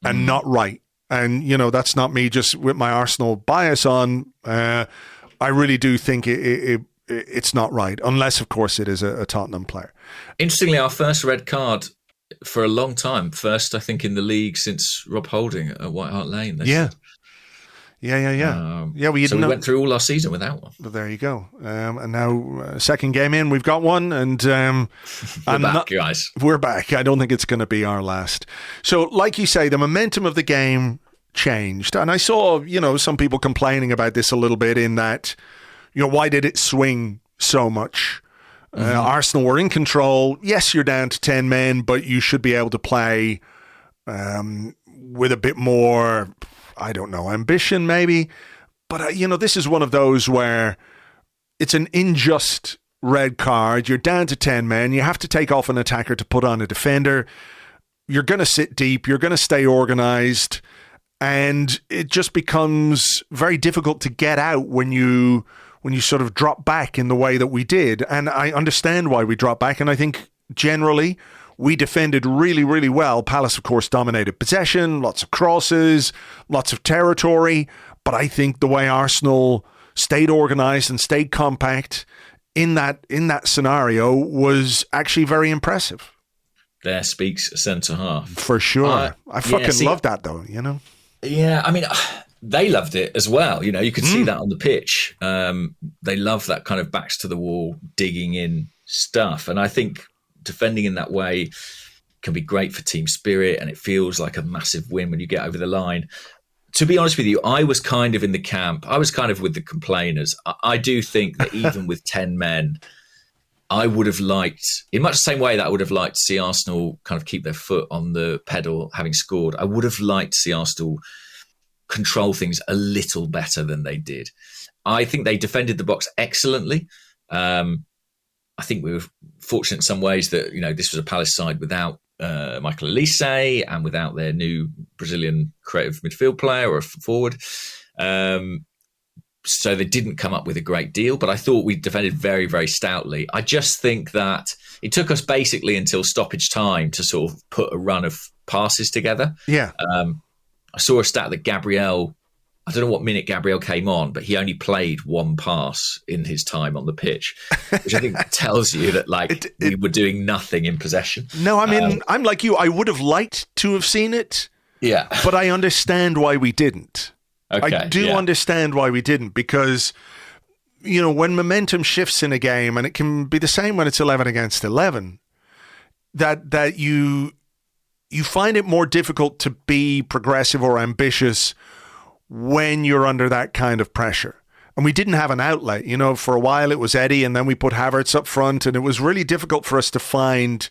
and not right. And, that's not me just with my Arsenal bias on. I really do think it's not right, unless, of course, it is a Tottenham player. Interestingly, our first red card for a long time. First, I think, in the league since Rob Holding at White Hart Lane. Yeah. We went through all our season without one. Well, there you go. And now, second game in, we've got one. And we're back, guys. We're back. I don't think it's going to be our last. So, like you say, the momentum of the game changed. And I saw, some people complaining about this a little bit in that, why did it swing so much? Arsenal were in control. Yes, you're down to 10 men, but you should be able to play with a bit more, I don't know, ambition maybe. But, this is one of those where it's an unjust red card. You're down to 10 men. You have to take off an attacker to put on a defender. You're going to sit deep. You're going to stay organised. And it just becomes very difficult to get out when you sort of drop back in the way that we did. And I understand why we dropped back. And I think generally we defended really, really well. Palace, of course, dominated possession, lots of crosses, lots of territory. But I think the way Arsenal stayed organised and stayed compact in that scenario was actually very impressive. There speaks a centre half. For sure. I fucking love that, though, Yeah, I mean, they loved it as well. You could see that on the pitch. They love that kind of backs to the wall, digging in stuff. And I think defending in that way can be great for team spirit, and it feels like a massive win when you get over the line. To be honest with you, I was kind of in the camp. I was kind of with the complainers. I do think that even with 10 men, I would have liked, in much the same way that I would have liked to see Arsenal kind of keep their foot on the pedal having scored, I would have liked to see Arsenal control things a little better than they did. I think they defended the box excellently. I think we were fortunate in some ways that, this was a Palace side without Michael Elise and without their new Brazilian creative midfield player or a forward. So they didn't come up with a great deal, but I thought we defended very, very stoutly. I just think that it took us basically until stoppage time to sort of put a run of passes together. Yeah. I saw a stat that Gabriel, I don't know what minute Gabriel came on, but he only played one pass in his time on the pitch, which I think tells you that we were doing nothing in possession. No, I mean, I'm like you. I would have liked to have seen it. Yeah. But I understand why we didn't. Okay, I do understand why we didn't, because, when momentum shifts in a game, and it can be the same when it's 11 against 11, that you find it more difficult to be progressive or ambitious when you're under that kind of pressure. And we didn't have an outlet. For a while it was Eddie, and then we put Havertz up front, and it was really difficult for us to find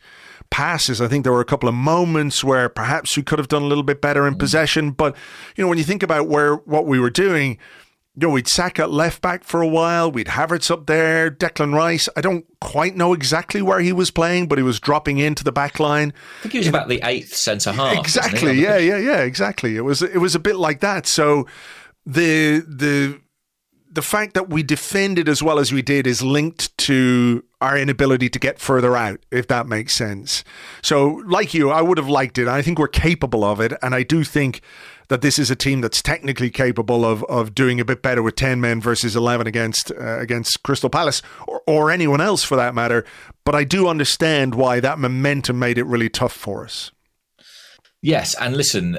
passes. I think there were a couple of moments where perhaps we could have done a little bit better in possession. But, when you think about what we were doing, we'd Saka at left back for a while. We'd Havertz up there. Declan Rice, I don't quite know exactly where he was playing, but he was dropping into the back line. I think he was about the 8th centre half. Exactly. Yeah, exactly. It was a bit like that. So the fact that we defended as well as we did is linked to our inability to get further out, if that makes sense. So, like you, I would have liked it. I think we're capable of it, and I do think that this is a team that's technically capable of doing a bit better with 10 men versus 11 against Crystal Palace, or anyone else for that matter. But I do understand why that momentum made it really tough for us. Yes, and listen,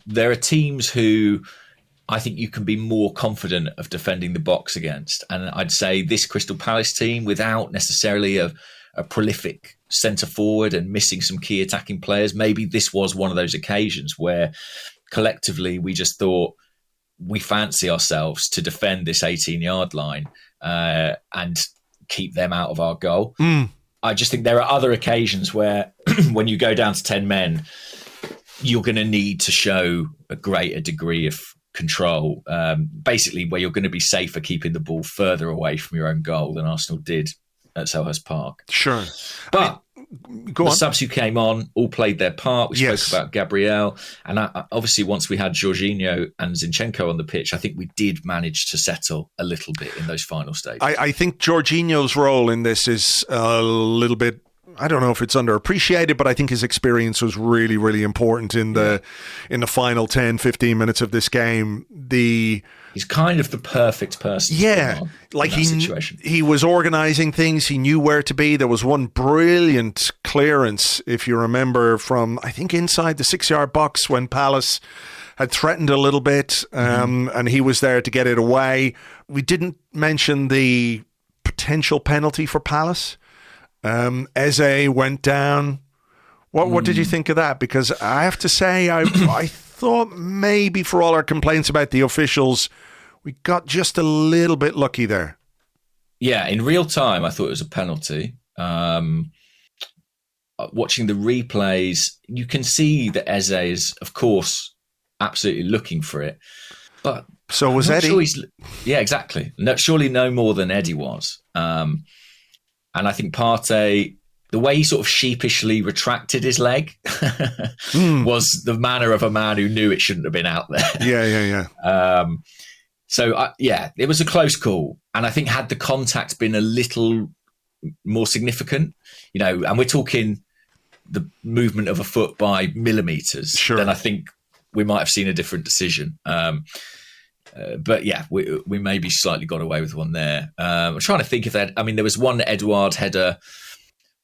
there are teams who I think you can be more confident of defending the box against. And I'd say this Crystal Palace team, without necessarily a prolific centre forward and missing some key attacking players, maybe this was one of those occasions where collectively we just thought, we fancy ourselves to defend this 18-yard line and keep them out of our goal. I just think there are other occasions where when you go down to 10 men, you're going to need to show a greater degree of control, basically where you're going to be safer keeping the ball further away from your own goal than Arsenal did at Selhurst Park. Sure. But the subs who came on all played their part. We spoke about Gabriel. And obviously once we had Jorginho and Zinchenko on the pitch, I think we did manage to settle a little bit in those final stages. I think Jorginho's role in this is a little bit, I don't know if it's underappreciated, but I think his experience was really, really important in the final 10, 15 minutes of this game. He's kind of the perfect person. Yeah, like he was organising things. He knew where to be. There was one brilliant clearance, if you remember, from I think inside the 6-yard box when Palace had threatened a little bit, and he was there to get it away. We didn't mention the potential penalty for Palace. Eze went down. What did you think of that? Because I have to say, I thought maybe for all our complaints about the officials, we got just a little bit lucky there. Yeah, in real time, I thought it was a penalty. Watching the replays, you can see that Eze is, of course, absolutely looking for it. But so was Eddie. Yeah, exactly. No, surely no more than Eddie was. And I think Partey, the way he sort of sheepishly retracted his leg was the manner of a man who knew it shouldn't have been out there. Yeah. It was a close call. And I think had the contact been a little more significant, and we're talking the movement of a foot by millimetres, then I think we might have seen a different decision. But yeah, we maybe slightly got away with one there. I'm trying to think if there was one Edouard header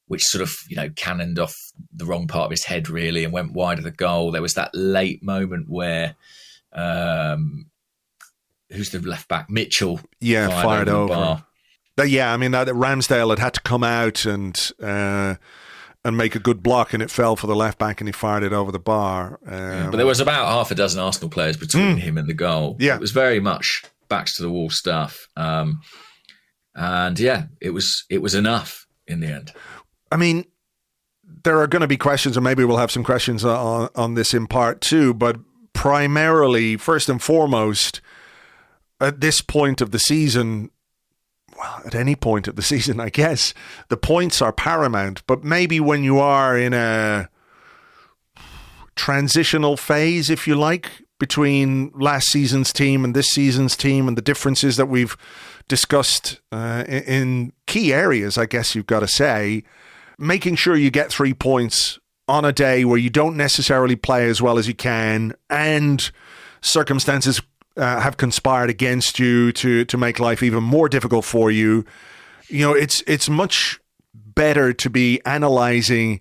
which sort of, cannoned off the wrong part of his head really and went wide of the goal. There was that late moment where, who's the left back? Mitchell. Yeah, fired over. That Ramsdale had to come out and make a good block, and it fell for the left back, and he fired it over the bar. But there was about half a dozen Arsenal players between him and the goal. Yeah, it was very much backs to the wall stuff. It was enough in the end. I mean, there are going to be questions, and maybe we'll have some questions on this in part two. But primarily, first and foremost, at this point of the season. Well, at any point of the season, I guess, the points are paramount. But maybe when you are in a transitional phase, if you like, between last season's team and this season's team and the differences that we've discussed in key areas, I guess you've got to say, making sure you get 3 points on a day where you don't necessarily play as well as you can and circumstances have conspired against you to make life even more difficult for you. It's much better to be analyzing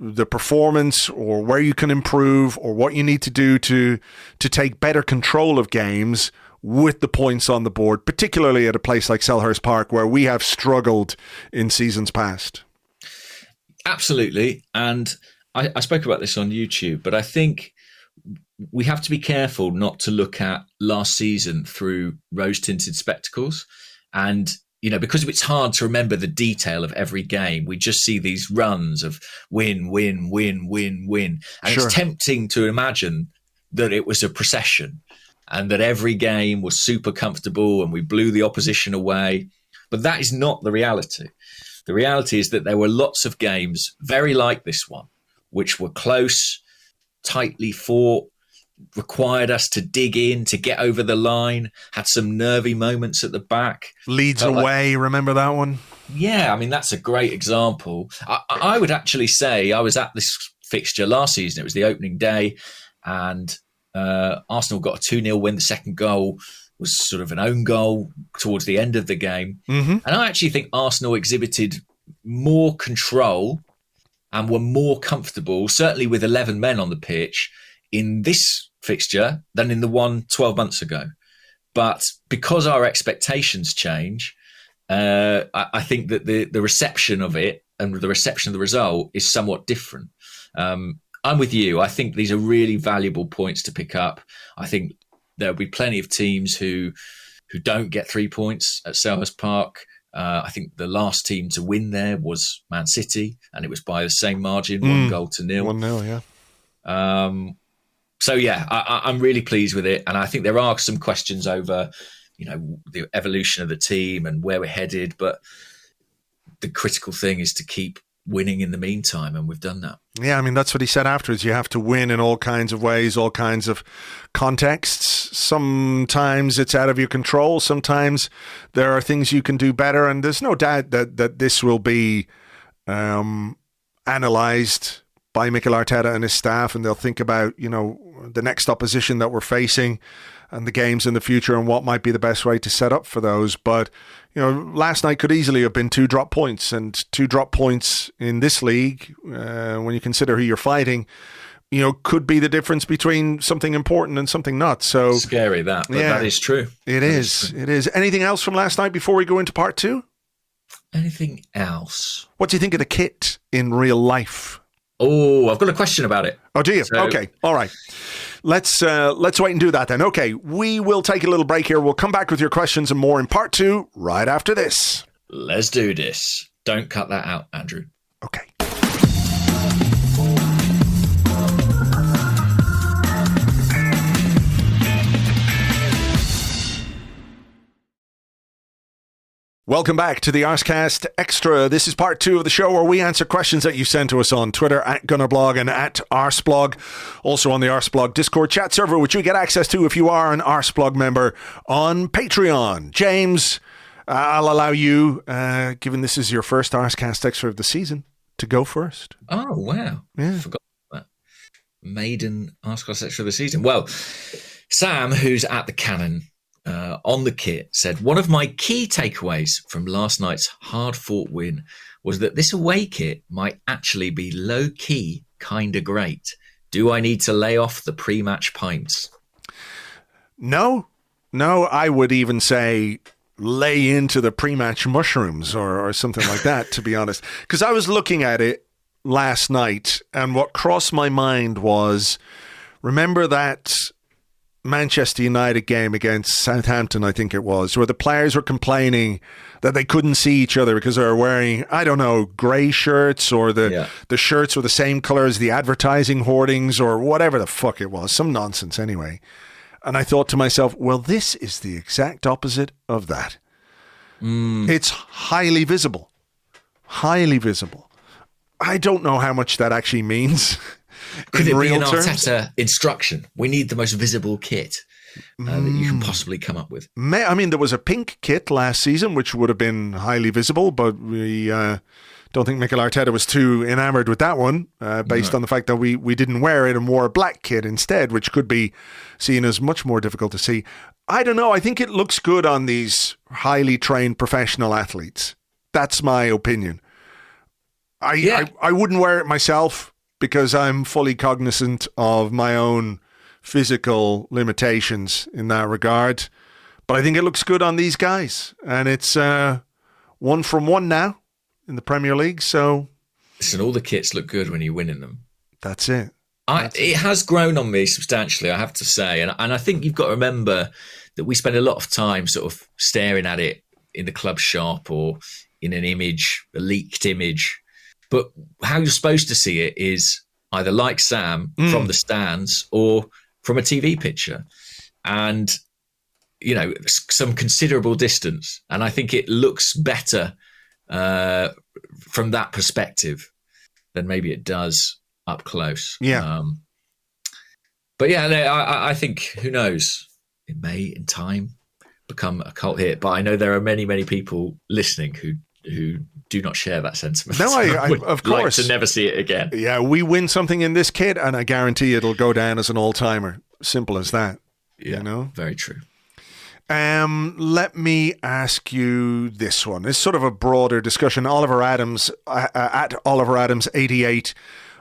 the performance or where you can improve or what you need to do to take better control of games with the points on the board, particularly at a place like Selhurst Park where we have struggled in seasons past. Absolutely. And I spoke about this on YouTube, but I think we have to be careful not to look at last season through rose-tinted spectacles. And, because it's hard to remember the detail of every game, we just see these runs of win, win, win, win, win. And It's tempting to imagine that it was a procession and that every game was super comfortable and we blew the opposition away. But that is not the reality. The reality is that there were lots of games very like this one, which were close, tightly fought, required us to dig in, to get over the line, had some nervy moments at the back. Leeds away, remember that one? Yeah, that's a great example. I would actually say I was at this fixture last season. It was the opening day and Arsenal got a 2-0 win. The second goal was sort of an own goal towards the end of the game. Mm-hmm. And I actually think Arsenal exhibited more control and were more comfortable, certainly with 11 men on the pitch, in this fixture than in the one 12 months ago. But because our expectations change, I think that the reception of it and the reception of the result is somewhat different. I'm with you. I think these are really valuable points to pick up. I think there'll be plenty of teams who don't get 3 points at Selhurst Park. I think the last team to win there was Man City, and it was by the same margin, 1-0. 1-0, yeah. So yeah, I'm really pleased with it, and I think there are some questions over, the evolution of the team and where we're headed. But the critical thing is to keep winning in the meantime, and we've done that. Yeah, I mean, that's what he said afterwards. You have to win in all kinds of ways, all kinds of contexts. Sometimes it's out of your control. Sometimes there are things you can do better, and there's no doubt that this will be analysed by Mikel Arteta and his staff, and they'll think about, the next opposition that we're facing and the games in the future and what might be the best way to set up for those. But, last night could easily have been 2 drop points, and 2 drop points in this league, when you consider who you're fighting, could be the difference between something important and something not. So scary but that is true. It is. Anything else from last night before we go into part 2? Anything else? What do you think of the kit in real life? Oh, I've got a question about it. Oh, do you? Okay. All right. Let's wait and do that then. Okay. We will take a little break here. We'll come back with your questions and more in part 2 right after this. Let's do this. Don't cut that out, Andrew. Okay. Welcome back to the Arsecast Extra. This is part 2 of the show where we answer questions that you sent to us on Twitter at Gunnerblog and at Arseblog. Also on the Arseblog Discord chat server, which you get access to if you are an Arseblog member on Patreon. James, I'll allow you, given this is your first Arsecast Extra of the season, to go first. Oh, wow. Yeah. Forgot that. Maiden Arsecast Extra of the season. Well, Sam, who's at the Cannon, on the kit, said, one of my key takeaways from last night's hard-fought win was that this away kit might actually be low-key kind of great. Do I need to lay off the pre-match pints? No, I would even say lay into the pre-match mushrooms or something like that, to be honest. Because I was looking at it last night, and what crossed my mind was, remember that Manchester United game against Southampton, I think it was, where the players were complaining that they couldn't see each other because they were wearing, I don't know, grey shirts, or the shirts were the same colour as the advertising hoardings, or whatever the fuck it was, some nonsense anyway. And I thought to myself, well, this is the exact opposite of that. It's highly visible. Highly visible. I don't know how much that actually means. Could it be an Arteta instruction? We need the most visible kit that you can possibly come up with. I mean, there was a pink kit last season, which would have been highly visible, but we don't think Mikel Arteta was too enamoured with that one, based on the fact that we didn't wear it and wore a black kit instead, which could be seen as much more difficult to see. I don't know. I think it looks good on these highly trained professional athletes. That's my opinion. I wouldn't wear it myself, because I'm fully cognizant of my own physical limitations in that regard. But I think it looks good on these guys. And it's 1 from 1 now in the Premier League. So listen, all the kits look good when you're winning them. That's it. It has grown on me substantially, I have to say. And I think you've got to remember that we spend a lot of time sort of staring at it in the club shop or in an image, a leaked image. But how you're supposed to see it is either like Sam from the stands or from a TV picture, and some considerable distance. And I think it looks better from that perspective than maybe it does up close. Yeah. But yeah, I think, who knows? It may in time become a cult hit. But I know there are many, many people listening who do not share that sentiment. No, I of course. Like to never see it again. Yeah, we win something in this kit, and I guarantee it'll go down as an all-timer. Simple as that. Yeah, very true. Let me ask you this one. It's sort of a broader discussion. Oliver Adams, at Oliver Adams 88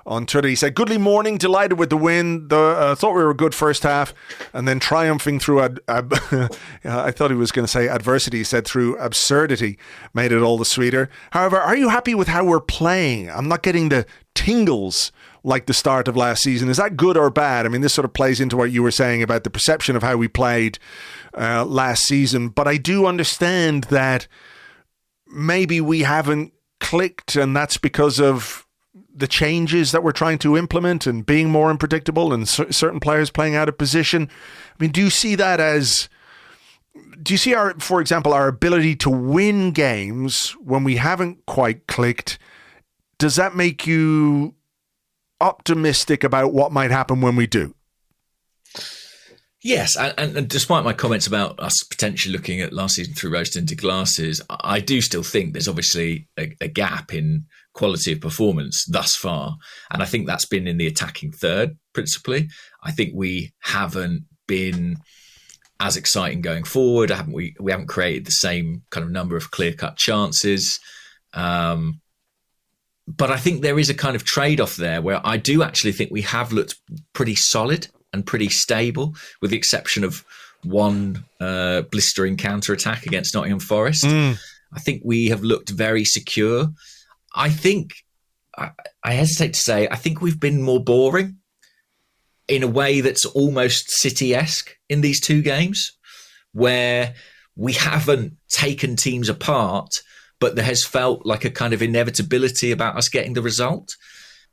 on Twitter, he said, "Goodly morning, delighted with the win. Thought we were a good first half, and then triumphing through I thought he was going to say adversity. He said through absurdity made it all the sweeter. However, are you happy with how we're playing? I'm not getting the tingles like the start of last season. Is that good or bad? I mean, this sort of plays into what you were saying about the perception of how we played last season. But I do understand that maybe we haven't clicked, and that's because of the changes that we're trying to implement and being more unpredictable and certain players playing out of position. I mean, do you see that as... Do you see, for example, our ability to win games when we haven't quite clicked? Does that make you optimistic about what might happen when we do? Yes, and despite my comments about us potentially looking at last season through rose-tinted glasses, I do still think there's obviously a gap in quality of performance thus far. And I think that's been in the attacking third, principally. I think we haven't been as exciting going forward. We haven't created the same kind of number of clear-cut chances. But I think there is a kind of trade-off there where I do actually think we have looked pretty solid and pretty stable, with the exception of one blistering counter-attack against Nottingham Forest. I think we have looked very secure. I think, I hesitate to say, I think we've been more boring in a way that's almost City-esque in these two games, where we haven't taken teams apart, but there has felt like a kind of inevitability about us getting the result.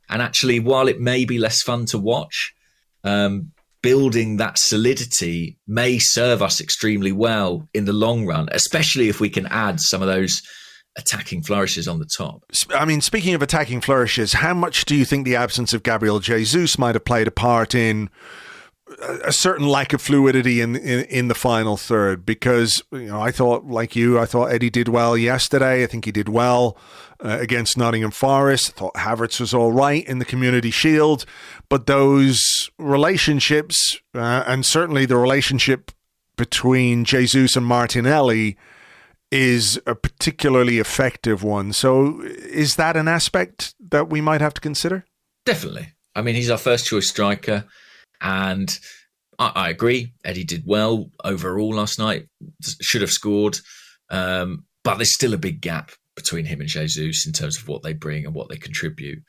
And actually, while it may be less fun to watch, building that solidity may serve us extremely well in the long run, especially if we can add some of those attacking flourishes on the top. I mean, speaking of attacking flourishes, how much do you think the absence of Gabriel Jesus might have played a part in a certain lack of fluidity in the final third? Because, you know, I thought, like you, I thought Eddie did well yesterday. I think he did well against Nottingham Forest. I thought Havertz was all right in the Community Shield. But those relationships, and certainly the relationship between Jesus and Martinelli, is a particularly effective one. So is that an aspect that we might have to consider? Definitely. I mean, he's our first choice striker, and I agree. Eddie did well overall last night, should have scored, but there's still a big gap between him and Jesus in terms of what they bring and what they contribute.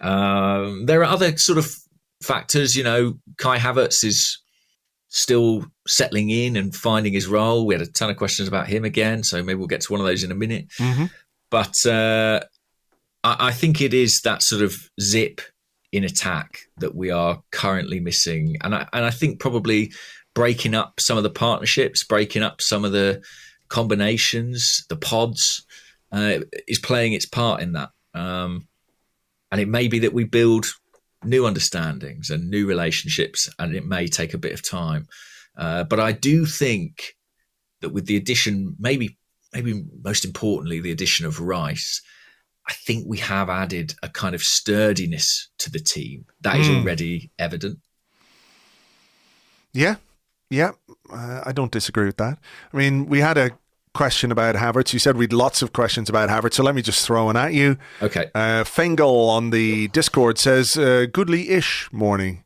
There are other sort of factors. You know, Kai Havertz is still settling in and finding his role. We had a ton of questions about him again, so maybe we'll get to one of those in a minute. Mm-hmm. But I think it is that sort of zip in attack that we are currently missing. And I think probably breaking up some of the partnerships, breaking up some of the combinations, the pods, is playing its part in that. And it may be that we build new understandings and new relationships, and it may take a bit of time. But I do think that with the addition, maybe most importantly, the addition of Rice, I think we have added a kind of sturdiness to the team that is already evident. Yeah. I don't disagree with that. I mean, we had a question about Havertz. You said we'd lots of questions about Havertz, so let me just throw one at you. Okay. Fengel on the Discord says, goodly-ish morning.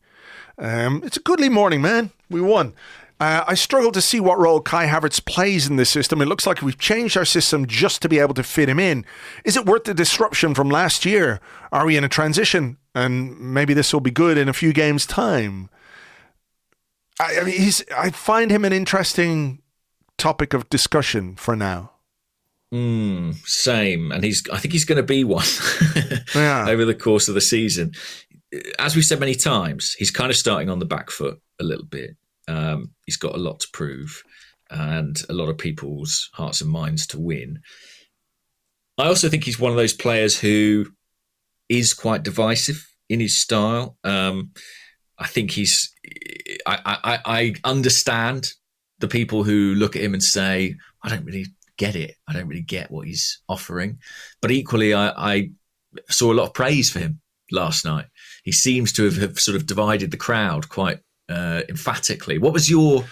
It's a goodly morning, man. We won. I struggle to see what role Kai Havertz plays in this system. It looks like we've changed our system just to be able to fit him in. Is it worth the disruption from last year? Are we in a transition? And maybe this will be good in a few games' time. I mean, I find him an interesting topic of discussion for now. Same. And I think he's going to be one over the course of the season. As we've said many times, he's kind of starting on the back foot a little bit. He's got a lot to prove and a lot of people's hearts and minds to win. I also think he's one of those players who is quite divisive in his style. I think I understand the people who look at him and say, I don't really get it. I don't really get what he's offering. But equally, I saw a lot of praise for him last night. He seems to have sort of divided the crowd quite emphatically. What was your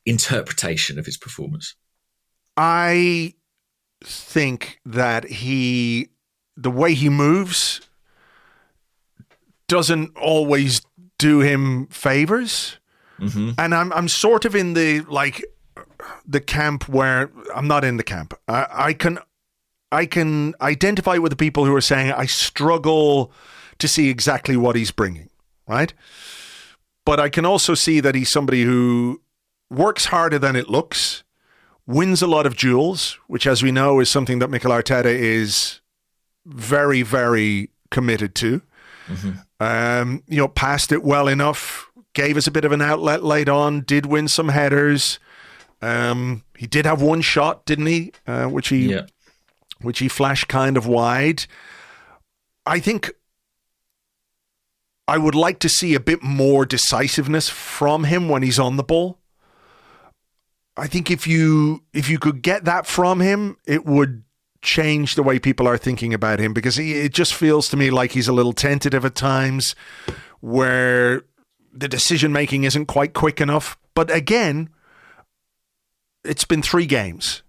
interpretation of his performance? I think that the way he moves doesn't always do him favors. Mm-hmm. And I'm sort of in the camp where I'm not in the camp. I can identify with the people who are saying I struggle to see exactly what he's bringing, right? But I can also see that he's somebody who works harder than it looks, wins a lot of duels, which, as we know, is something that Mikel Arteta is very, very committed to. Passed it well enough, gave us a bit of an outlet late on, did win some headers. He did have one shot, didn't he? Which he flashed kind of wide. I think I would like to see a bit more decisiveness from him when he's on the ball. I think if you could get that from him, it would change the way people are thinking about him, because it just feels to me like he's a little tentative at times, where the decision making isn't quite quick enough. But again, it's been 3 games,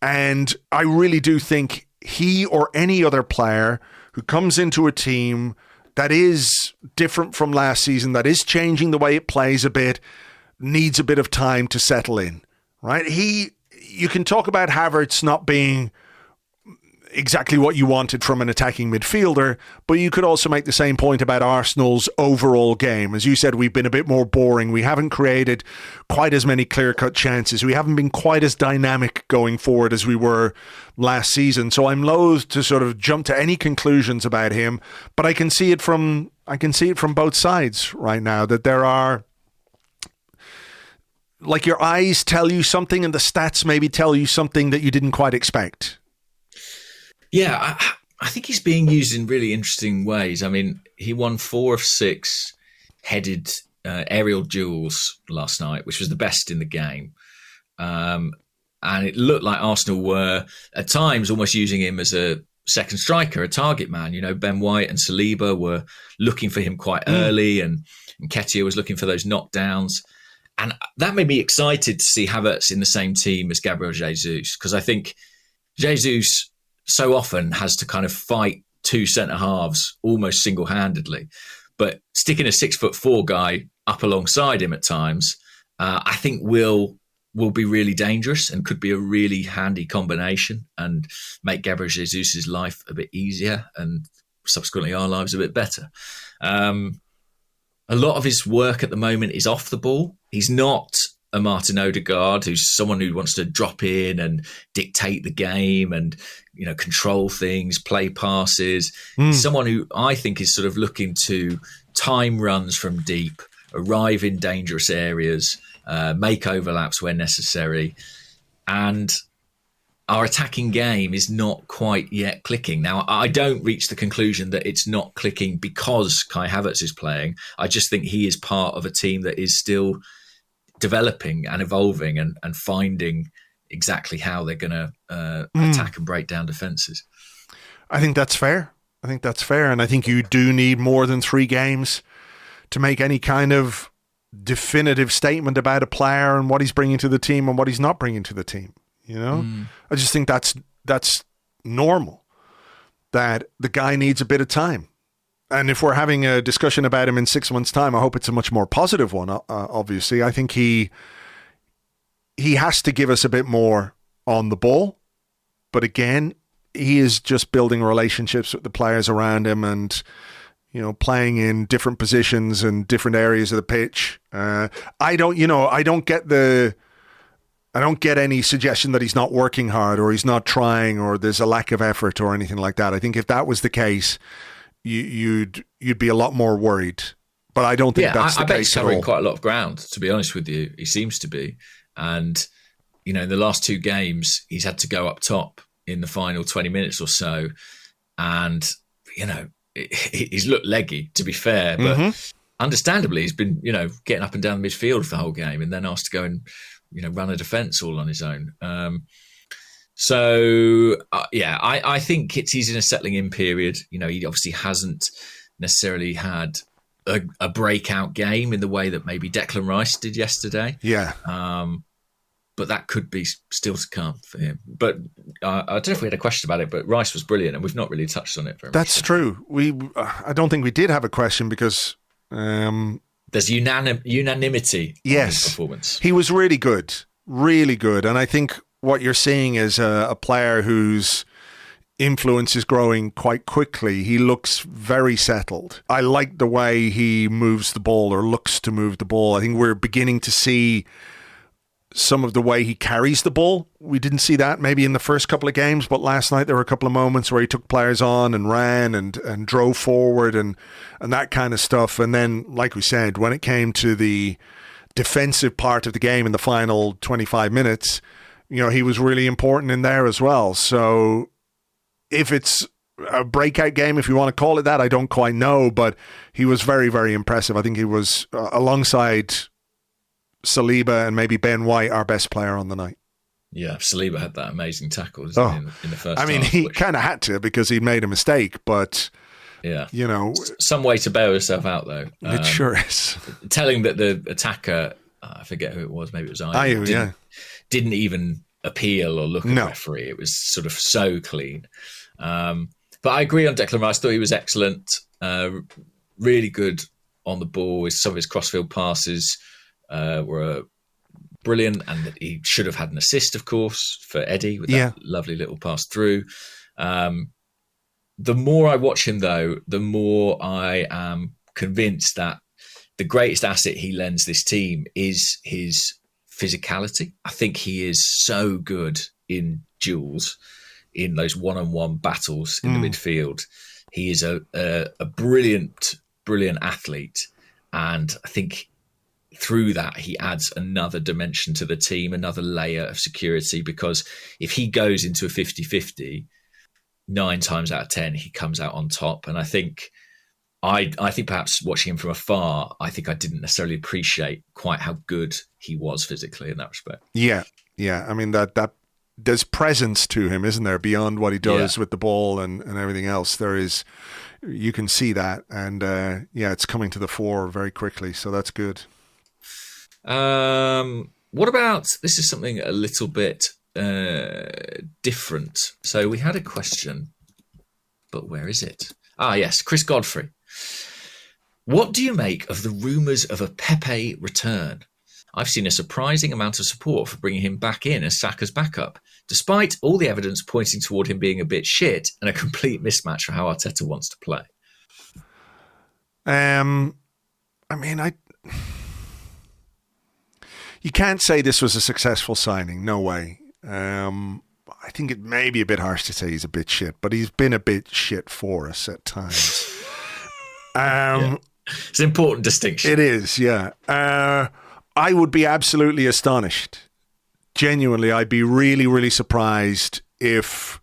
and I really do think he or any other player who comes into a team that is different from last season, that is changing the way it plays a bit, needs a bit of time to settle in, right? You can talk about Havertz not being exactly what you wanted from an attacking midfielder, but you could also make the same point about Arsenal's overall game. As you said, we've been a bit more boring. We haven't created quite as many clear-cut chances. We haven't been quite as dynamic going forward as we were last season. So I'm loath to sort of jump to any conclusions about him, but I can see it from both sides right now, that there are, like, your eyes tell you something and the stats maybe tell you something that you didn't quite expect. Yeah, I think he's being used in really interesting ways. I mean, he won 4 of 6 headed aerial duels last night, which was the best in the game. And it looked like Arsenal were, at times, almost using him as a second striker, a target man. Ben White and Saliba were looking for him quite early, and Nketiah was looking for those knockdowns. And that made me excited to see Havertz in the same team as Gabriel Jesus, because I think Jesus so often has to kind of fight 2 centre-halves almost single-handedly. But sticking a 6'4" guy up alongside him at times, I think will be really dangerous and could be a really handy combination and make Gabriel Jesus' life a bit easier and subsequently our lives a bit better. A lot of his work at the moment is off the ball. He's not a Martin Odegaard, who's someone who wants to drop in and dictate the game and, control things, play passes. He's someone who I think is sort of looking to time runs from deep, arrive in dangerous areas, make overlaps where necessary. And our attacking game is not quite yet clicking. Now, I don't reach the conclusion that it's not clicking because Kai Havertz is playing. I just think he is part of a team that is still developing and evolving and finding exactly how they're going to attack and break down defences. I think that's fair. And I think you do need more than 3 games to make any kind of definitive statement about a player and what he's bringing to the team and what he's not bringing to the team. I just think that's normal, that the guy needs a bit of time. And if we're having a discussion about him in 6 months' time, I hope it's a much more positive one, obviously. I think he has to give us a bit more on the ball. But again, he is just building relationships with the players around him and, playing in different positions and different areas of the pitch. I don't get any suggestion that he's not working hard or he's not trying or there's a lack of effort or anything like that. I think if that was the case, you'd be a lot more worried. But I don't think that's the case at all. I bet he's covering quite a lot of ground, to be honest with you. He seems to be. And, in the last 2 games, he's had to go up top in the final 20 minutes or so. And, he's looked leggy, to be fair. But understandably, he's been, getting up and down the midfield for the whole game and then asked to go and, run a defence all on his own. I think he's in a settling in period. He obviously hasn't necessarily had a breakout game in the way that maybe Declan Rice did yesterday. Yeah. But that could be still to come for him. But I don't know if we had a question about it, but Rice was brilliant and we've not really touched on it very much. That's true. I don't think we did have a question because... there's unanimity on his performance. He was really good. And I think what you're seeing is a player who's influence is growing quite quickly. He looks very settled. I like the way he moves the ball or looks to move the ball. I think we're beginning to see some of the way he carries the ball. We didn't see that maybe in the first couple of games, but last night there were a couple of moments where he took players on and ran and drove forward and that kind of stuff. And then, like we said, when it came to the defensive part of the game in the final 25 minutes, he was really important in there as well. So if it's a breakout game, if you want to call it that, I don't quite know, but he was very, very impressive. I think he was, alongside Saliba and maybe Ben White, our best player on the night. Yeah, Saliba had that amazing tackle, didn't he, in the first half. He kind of had to because he made a mistake, but yeah, some way to bail yourself out, though. It sure is. Telling that the attacker, I forget who it was, maybe it was Ayew, didn't even appeal or look at the referee. It was sort of so clean. But I agree on Declan Rice. I thought he was excellent, really good on the ball. Some of his crossfield passes were brilliant, and that he should have had an assist, of course, for Eddie with that lovely little pass through. The more I watch him, though, the more I am convinced that the greatest asset he lends this team is his physicality. I think he is so good in duels, in those one-on-one battles in the midfield. He is a brilliant, brilliant athlete, and I think through that, he adds another dimension to the team, another layer of security, because if he goes into a 50-50, 9 times out of 10, he comes out on top. And I think perhaps watching him from afar, I think I didn't necessarily appreciate quite how good he was physically in that respect. Yeah. I mean, that there's presence to him, isn't there? Beyond what he does with the ball and everything else, there is, you can see that. And it's coming to the fore very quickly. So that's good. What about, this is something a little bit different. So we had a question, but where is it? Yes, Chris Godfrey. What do you make of the rumours of a Pepe return? I've seen a surprising amount of support for bringing him back in as Saka's backup, despite all the evidence pointing toward him being a bit shit and a complete mismatch for how Arteta wants to play. You can't say this was a successful signing. No way. I think it may be a bit harsh to say he's a bit shit, but he's been a bit shit for us at times. It's an important distinction. It is, yeah. I would be absolutely astonished. Genuinely, I'd be really, really surprised if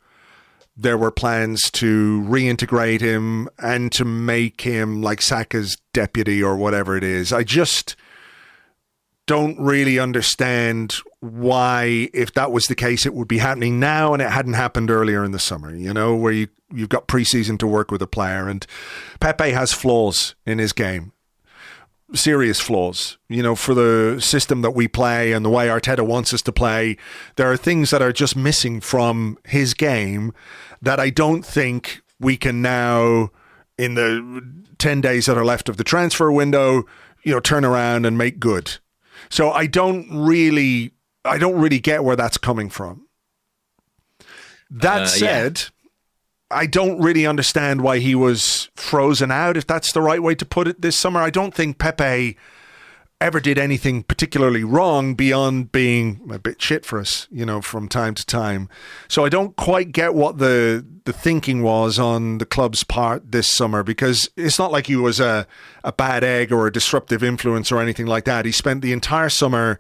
there were plans to reintegrate him and to make him like Saka's deputy or whatever it is. I just don't really understand why, if that was the case, it would be happening now and it hadn't happened earlier in the summer, where you've got preseason to work with a player. And Pepe has flaws in his game, serious flaws, for the system that we play and the way Arteta wants us to play. There are things that are just missing from his game that I don't think we can now, in the 10 days that are left of the transfer window, turn around and make good. So I don't really get where that's coming from. That said, I don't really understand why he was frozen out, if that's the right way to put it, this summer. I don't think Pepe ever did anything particularly wrong beyond being a bit shit for us, from time to time. So I don't quite get what the thinking was on the club's part this summer, because it's not like he was a bad egg or a disruptive influence or anything like that. He spent the entire summer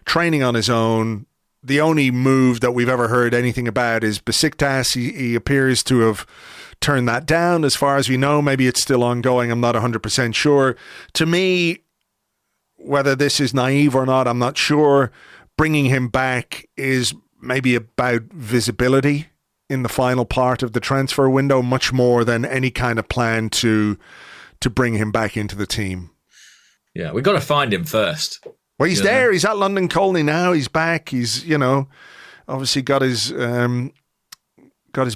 training on his own. The only move that we've ever heard anything about is Besiktas. He appears to have turned that down as far as we know. Maybe it's still ongoing. I'm not 100% sure. To me, whether this is naive or not, I'm not sure. Bringing him back is maybe about visibility in the final part of the transfer window, much more than any kind of plan to bring him back into the team. Yeah, we've got to find him first. Well, he's there. He's at London Colney now. He's back. He's, obviously got his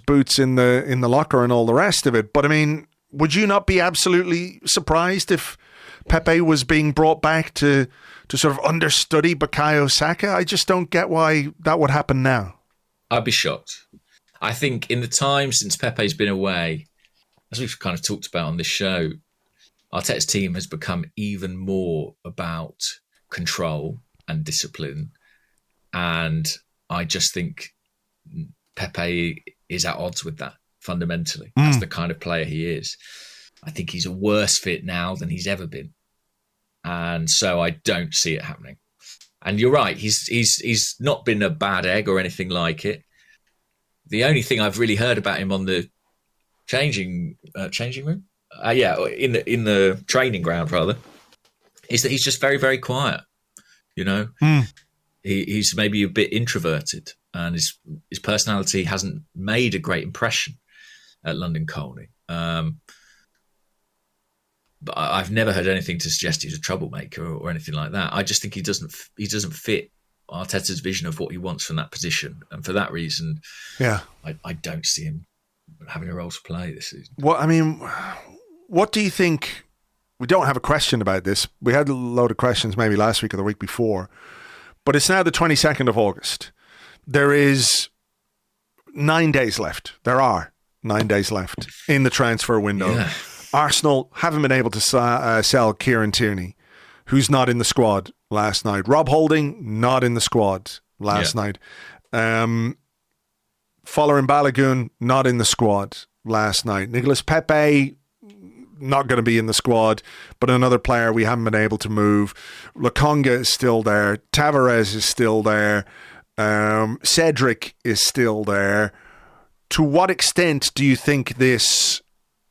boots in the locker and all the rest of it. But I mean, would you not be absolutely surprised if Pepe was being brought back to sort of understudy Bukayo Saka? I just don't get why that would happen now. I'd be shocked. I think in the time since Pepe's been away, as we've kind of talked about on this show, Arteta's team has become even more about control and discipline. And I just think Pepe is at odds with that fundamentally. That's the kind of player he is. I think he's a worse fit now than he's ever been. And so I don't see it happening. And you're right, he's not been a bad egg or anything like it. The only thing I've really heard about him on the changing room, in the training ground rather, is that he's just very, very quiet. You know, he's maybe a bit introverted, and his personality hasn't made a great impression at London Colney. But I've never heard anything to suggest he's a troublemaker or anything like that. I just think he doesn't fit Arteta's vision of what he wants from that position, and for that reason, I don't see him having a role to play this season. Well, I mean, what do you think? We don't have a question about this. We had a load of questions maybe last week or the week before, but it's now the 22nd of August. There is 9 days left. There are 9 days left in the transfer window. Yeah. Arsenal haven't been able to sell Kieran Tierney, who's not in the squad last night. Rob Holding, not in the squad last night. Folarin Balogun, not in the squad last night. Nicolas Pepe, not going to be in the squad, but another player we haven't been able to move. Lokonga is still there. Tavares is still there. Cedric is still there. To what extent do you think this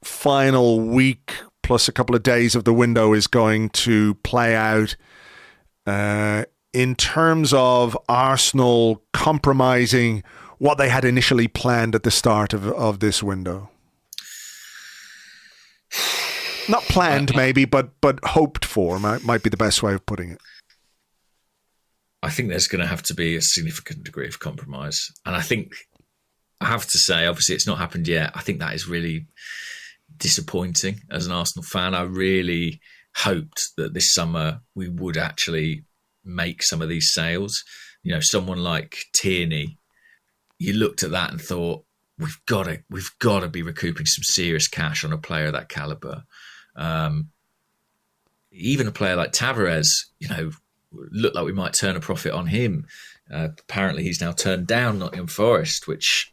final week plus a couple of days of the window is going to play out in terms of Arsenal compromising what they had initially planned at the start of this window? Not planned, maybe, but hoped for might be the best way of putting it. I think there's going to have to be a significant degree of compromise. And I think, I have to say, obviously it's not happened yet. I think that is really disappointing as an Arsenal fan. I really hoped that this summer we would actually make some of these sales. You know, someone like Tierney, you looked at that and thought, we've got to be recouping some serious cash on a player of that caliber. Even a player like Tavares, you know, looked like we might turn a profit on him. Apparently he's now turned down Nottingham Forest, which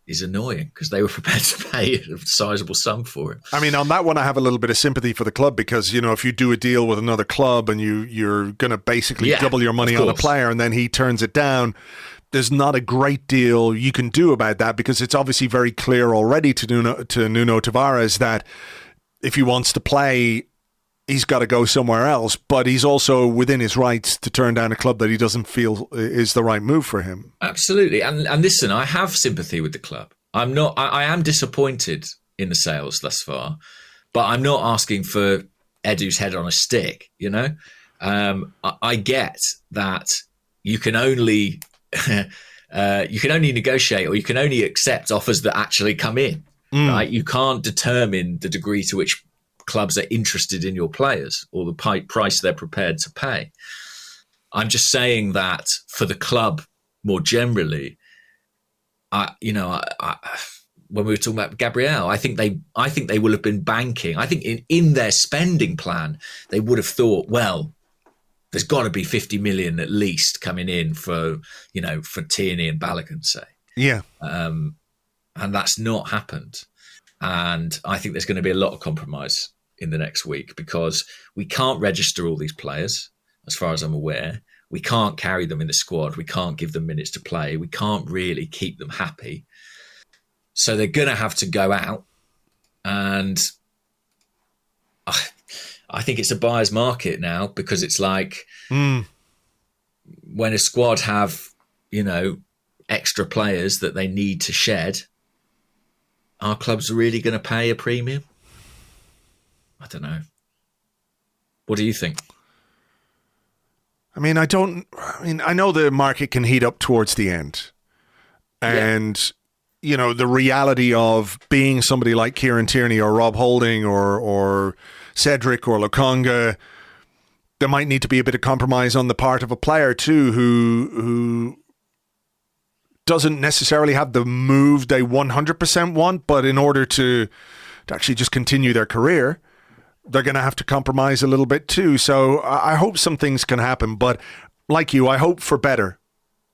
is annoying because they were prepared to pay a sizable sum for him. I mean, on that one, I have a little bit of sympathy for the club because, you know, if you do a deal with another club and you're going to basically double your money on a player and then he turns it down, there's not a great deal you can do about that because it's obviously very clear already to Nuno Tavares that if he wants to play, he's got to go somewhere else, but he's also within his rights to turn down a club that he doesn't feel is the right move for him. Absolutely. And listen, I have sympathy with the club. I am disappointed in the sales thus far, but I'm not asking for Edu's head on a stick, you know? I get that you can only negotiate or you can only accept offers that actually come in, right? You can't determine the degree to which clubs are interested in your players or the price they're prepared to pay. I'm just saying that for the club more generally, when we were talking about Gabriel, I think they will have been banking. I think in their spending plan, they would have thought, well, there's got to be 50 million at least coming in for Tierney and Balogun, say. Yeah. And that's not happened. And I think there's going to be a lot of compromise in the next week because we can't register all these players, as far as I'm aware. We can't carry them in the squad. We can't give them minutes to play. We can't really keep them happy. So they're going to have to go out. And I think it's a buyer's market now because it's like when a squad have, extra players that they need to shed, are clubs really going to pay a premium? I don't know. What do you think? I know the market can heat up towards the end. And, the reality of being somebody like Kieran Tierney or Rob Holding or Cedric or Lokonga, there might need to be a bit of compromise on the part of a player too who doesn't necessarily have the move they 100% want, but in order to actually just continue their career, they're going to have to compromise a little bit too. So I hope some things can happen. But like you, I hope for better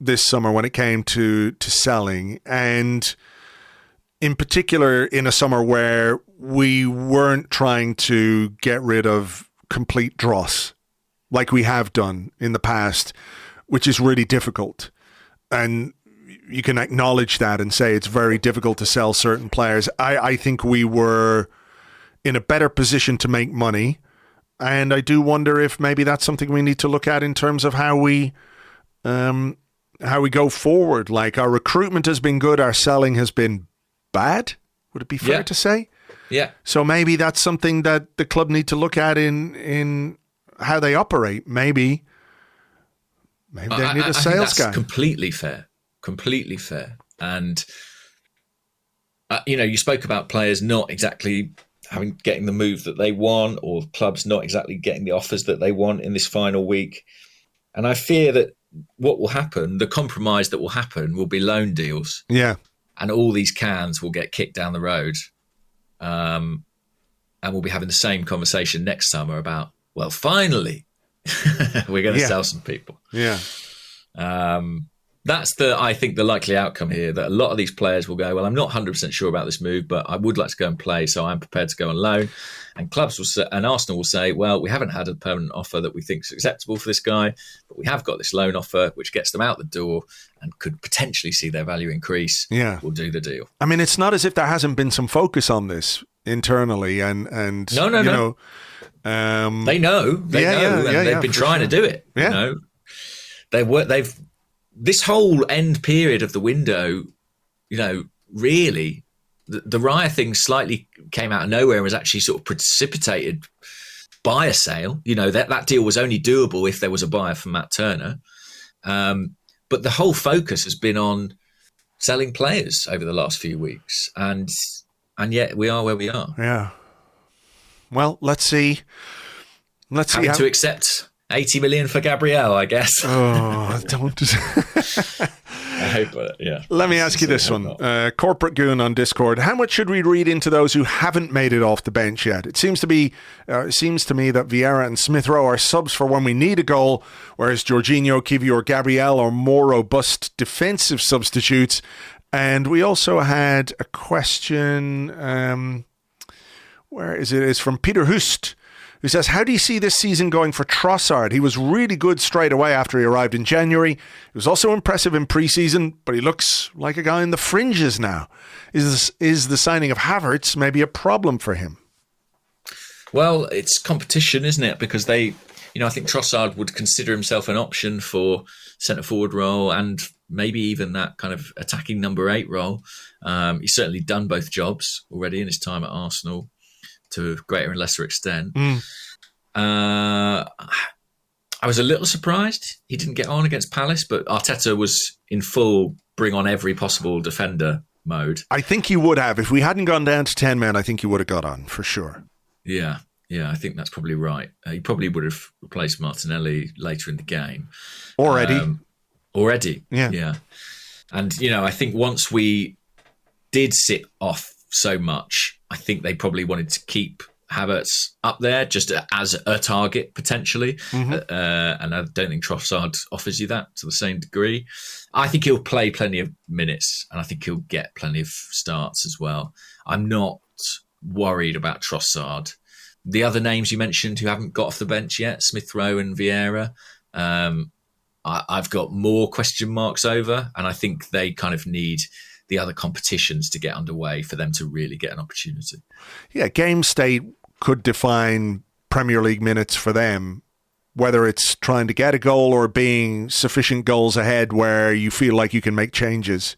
this summer when it came to selling. And in particular, in a summer where we weren't trying to get rid of complete dross like we have done in the past, which is really difficult. And you can acknowledge that and say it's very difficult to sell certain players. I think we were in a better position to make money. And I do wonder if maybe that's something we need to look at in terms of how we go forward. Like, our recruitment has been good. Our selling has been bad. Would it be fair to say? Yeah. So maybe that's something that the club need to look at in how they operate. Maybe they need a sales guy. Completely fair. And, you spoke about players not exactly getting the move that they want, or clubs not exactly getting the offers that they want in this final week. And I fear that what will happen, the compromise that will happen, will be loan deals. Yeah. And all these cans will get kicked down the road. And we'll be having the same conversation next summer about, well, finally, we're going to sell some people. Yeah. That's I think the likely outcome here, that a lot of these players will go, well, I'm not 100% sure about this move, but I would like to go and play, so I'm prepared to go on loan. And clubs will say, and Arsenal will say, well, we haven't had a permanent offer that we think is acceptable for this guy, but we have got this loan offer, which gets them out the door and could potentially see their value increase. Yeah. We'll do the deal. I mean, it's not as if there hasn't been some focus on this internally, and no. They know, they've been trying to do it. Yeah. They've this whole end period of the window, really, the Raya thing slightly came out of nowhere and was actually sort of precipitated by a sale. That deal was only doable if there was a buyer for Matt Turner. But the whole focus has been on selling players over the last few weeks. And yet we are where we are. Yeah. Well, let's see. Having to accept 80 million for Gabriel, I guess. Oh, don't. I hope, yeah. Let me ask you this one. Corporate Goon on Discord. How much should we read into those who haven't made it off the bench yet? It seems to me that Vieira and Smith Rowe are subs for when we need a goal, whereas Jorginho, Kivior, Gabriel are more robust defensive substitutes. And we also had a question, where is it? It's from Peter Hust, who says, how do you see this season going for Trossard? He was really good straight away after he arrived in January. He was also impressive in pre-season, but he looks like a guy in the fringes now. Is the signing of Havertz maybe a problem for him? Well, it's competition, isn't it? Because I think Trossard would consider himself an option for centre-forward role and maybe even that kind of attacking number 8 role. He's certainly done both jobs already in his time at Arsenal, to a greater and lesser extent. I was a little surprised he didn't get on against Palace, but Arteta was in full bring on every possible defender mode. I think he would have. If we hadn't gone down to 10 men, I think he would have got on, for sure. Yeah, I think that's probably right. He probably would have replaced Martinelli later in the game. Already. Yeah. And, I think once we did sit off so much, I think they probably wanted to keep Havertz up there just as a target potentially. Mm-hmm. And I don't think Trossard offers you that to the same degree. I think he'll play plenty of minutes and I think he'll get plenty of starts as well. I'm not worried about Trossard. The other names you mentioned who haven't got off the bench yet, Smith Rowe and Vieira, I've got more question marks over, and I think they kind of need the other competitions to get underway for them to really get an opportunity. Yeah, game state could define Premier League minutes for them, whether it's trying to get a goal or being sufficient goals ahead where you feel like you can make changes,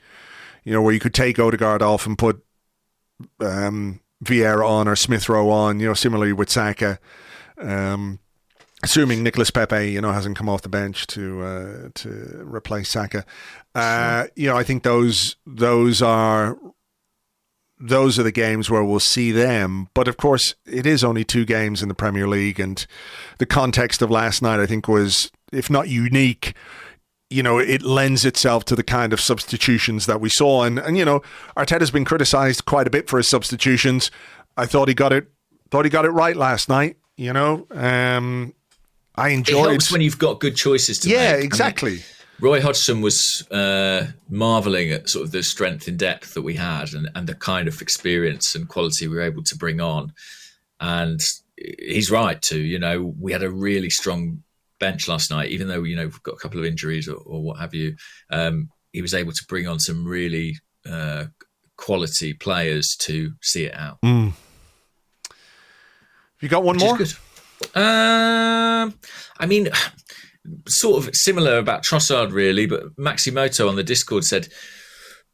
where you could take Odegaard off and put Vieira on or Smith Rowe on, similarly with Saka, assuming Nicolas Pepe, hasn't come off the bench to replace Saka. I think those are the games where we'll see them. But of course, it is only 2 games in the Premier League, and the context of last night, I think, was, if not unique, it lends itself to the kind of substitutions that we saw. And Arteta's been criticised quite a bit for his substitutions. I thought he got it right last night. I enjoyed. It helps when you've got good choices to make. Yeah, exactly. Roy Hodgson was marvelling at sort of the strength in depth that we had and the kind of experience and quality we were able to bring on. And he's right too. We had a really strong bench last night, even though, we've got a couple of injuries or what have you. He was able to bring on some really quality players to see it out. Mm. You got one more? Good. Sort of similar about Trossard, really, but Maximoto on the Discord said,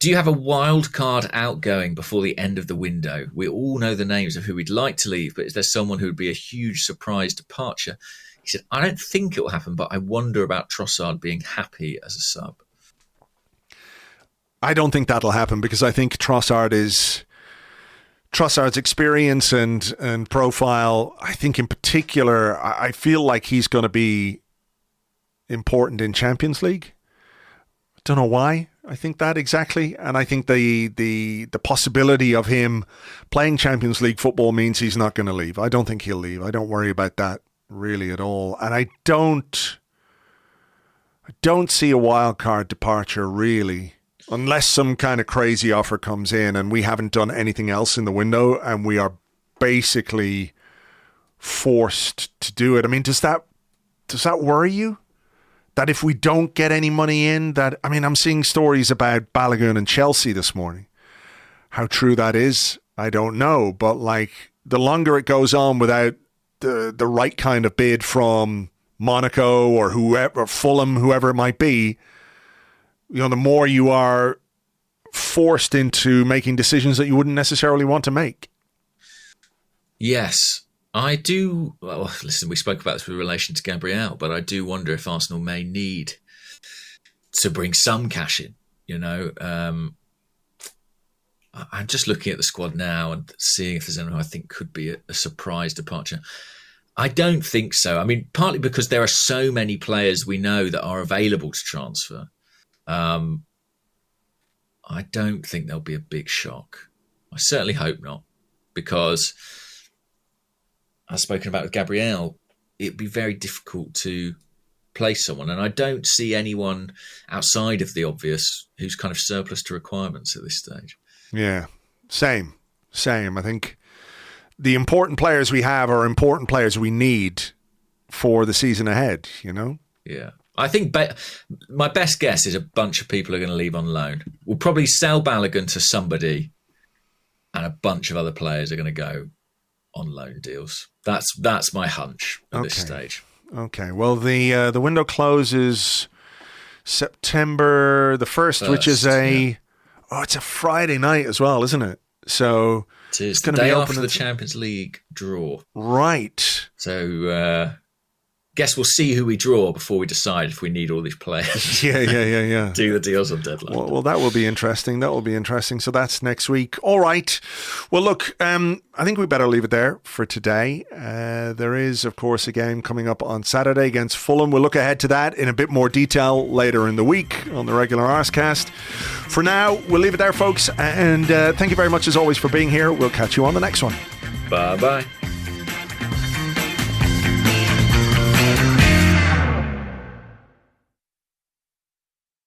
do you have a wild card outgoing before the end of the window? We all know the names of who we'd like to leave, but is there someone who would be a huge surprise departure? He said, I don't think it will happen, but I wonder about Trossard being happy as a sub. I don't think that'll happen because I think Trossard's experience and profile, I think in particular, I feel like he's going to be important in Champions League. I don't know why I think that exactly. And I think the possibility of him playing Champions League football means he's not going to leave. I don't think he'll leave. I don't worry about that really at all. And I don't see a wild card departure really, unless some kind of crazy offer comes in and we haven't done anything else in the window and we are basically forced to do it. I mean, does that worry you? That if we don't get any money in, I'm seeing stories about Balogun and Chelsea this morning. How true that is, I don't know. But the longer it goes on without the right kind of bid from Monaco or whoever, or Fulham, whoever it might be, the more you are forced into making decisions that you wouldn't necessarily want to make. Yes, I do. Well, listen, we spoke about this with relation to Gabriel, but I do wonder if Arsenal may need to bring some cash in. I'm just looking at the squad now and seeing if there's anyone who I think could be a surprise departure. I don't think so. I mean, partly because there are so many players we know that are available to transfer. I don't think there'll be a big shock. I certainly hope not, because I've spoken about with Gabriel, it'd be very difficult to place someone. And I don't see anyone outside of the obvious who's kind of surplus to requirements at this stage. Yeah, same. I think the important players we have are important players we need for the season ahead, Yeah. I think my best guess is a bunch of people are going to leave on loan. We'll probably sell Balogun to somebody and a bunch of other players are going to go on loan deals. That's my hunch at this stage. Okay. Well, the window closes September the 1st, which is it's a Friday night as well, isn't it? So it is the day after the Champions League draw. Right. So guess we'll see who we draw before we decide if we need all these players. Yeah. Do the deals on deadline. Well, that will be interesting. So that's next week. All right. Well, look, I think we better leave it there for today. There is, of course, a game coming up on Saturday against Fulham. We'll look ahead to that in a bit more detail later in the week on the regular Arsecast. For now, we'll leave it there, folks. And thank you very much, as always, for being here. We'll catch you on the next one. Bye-bye.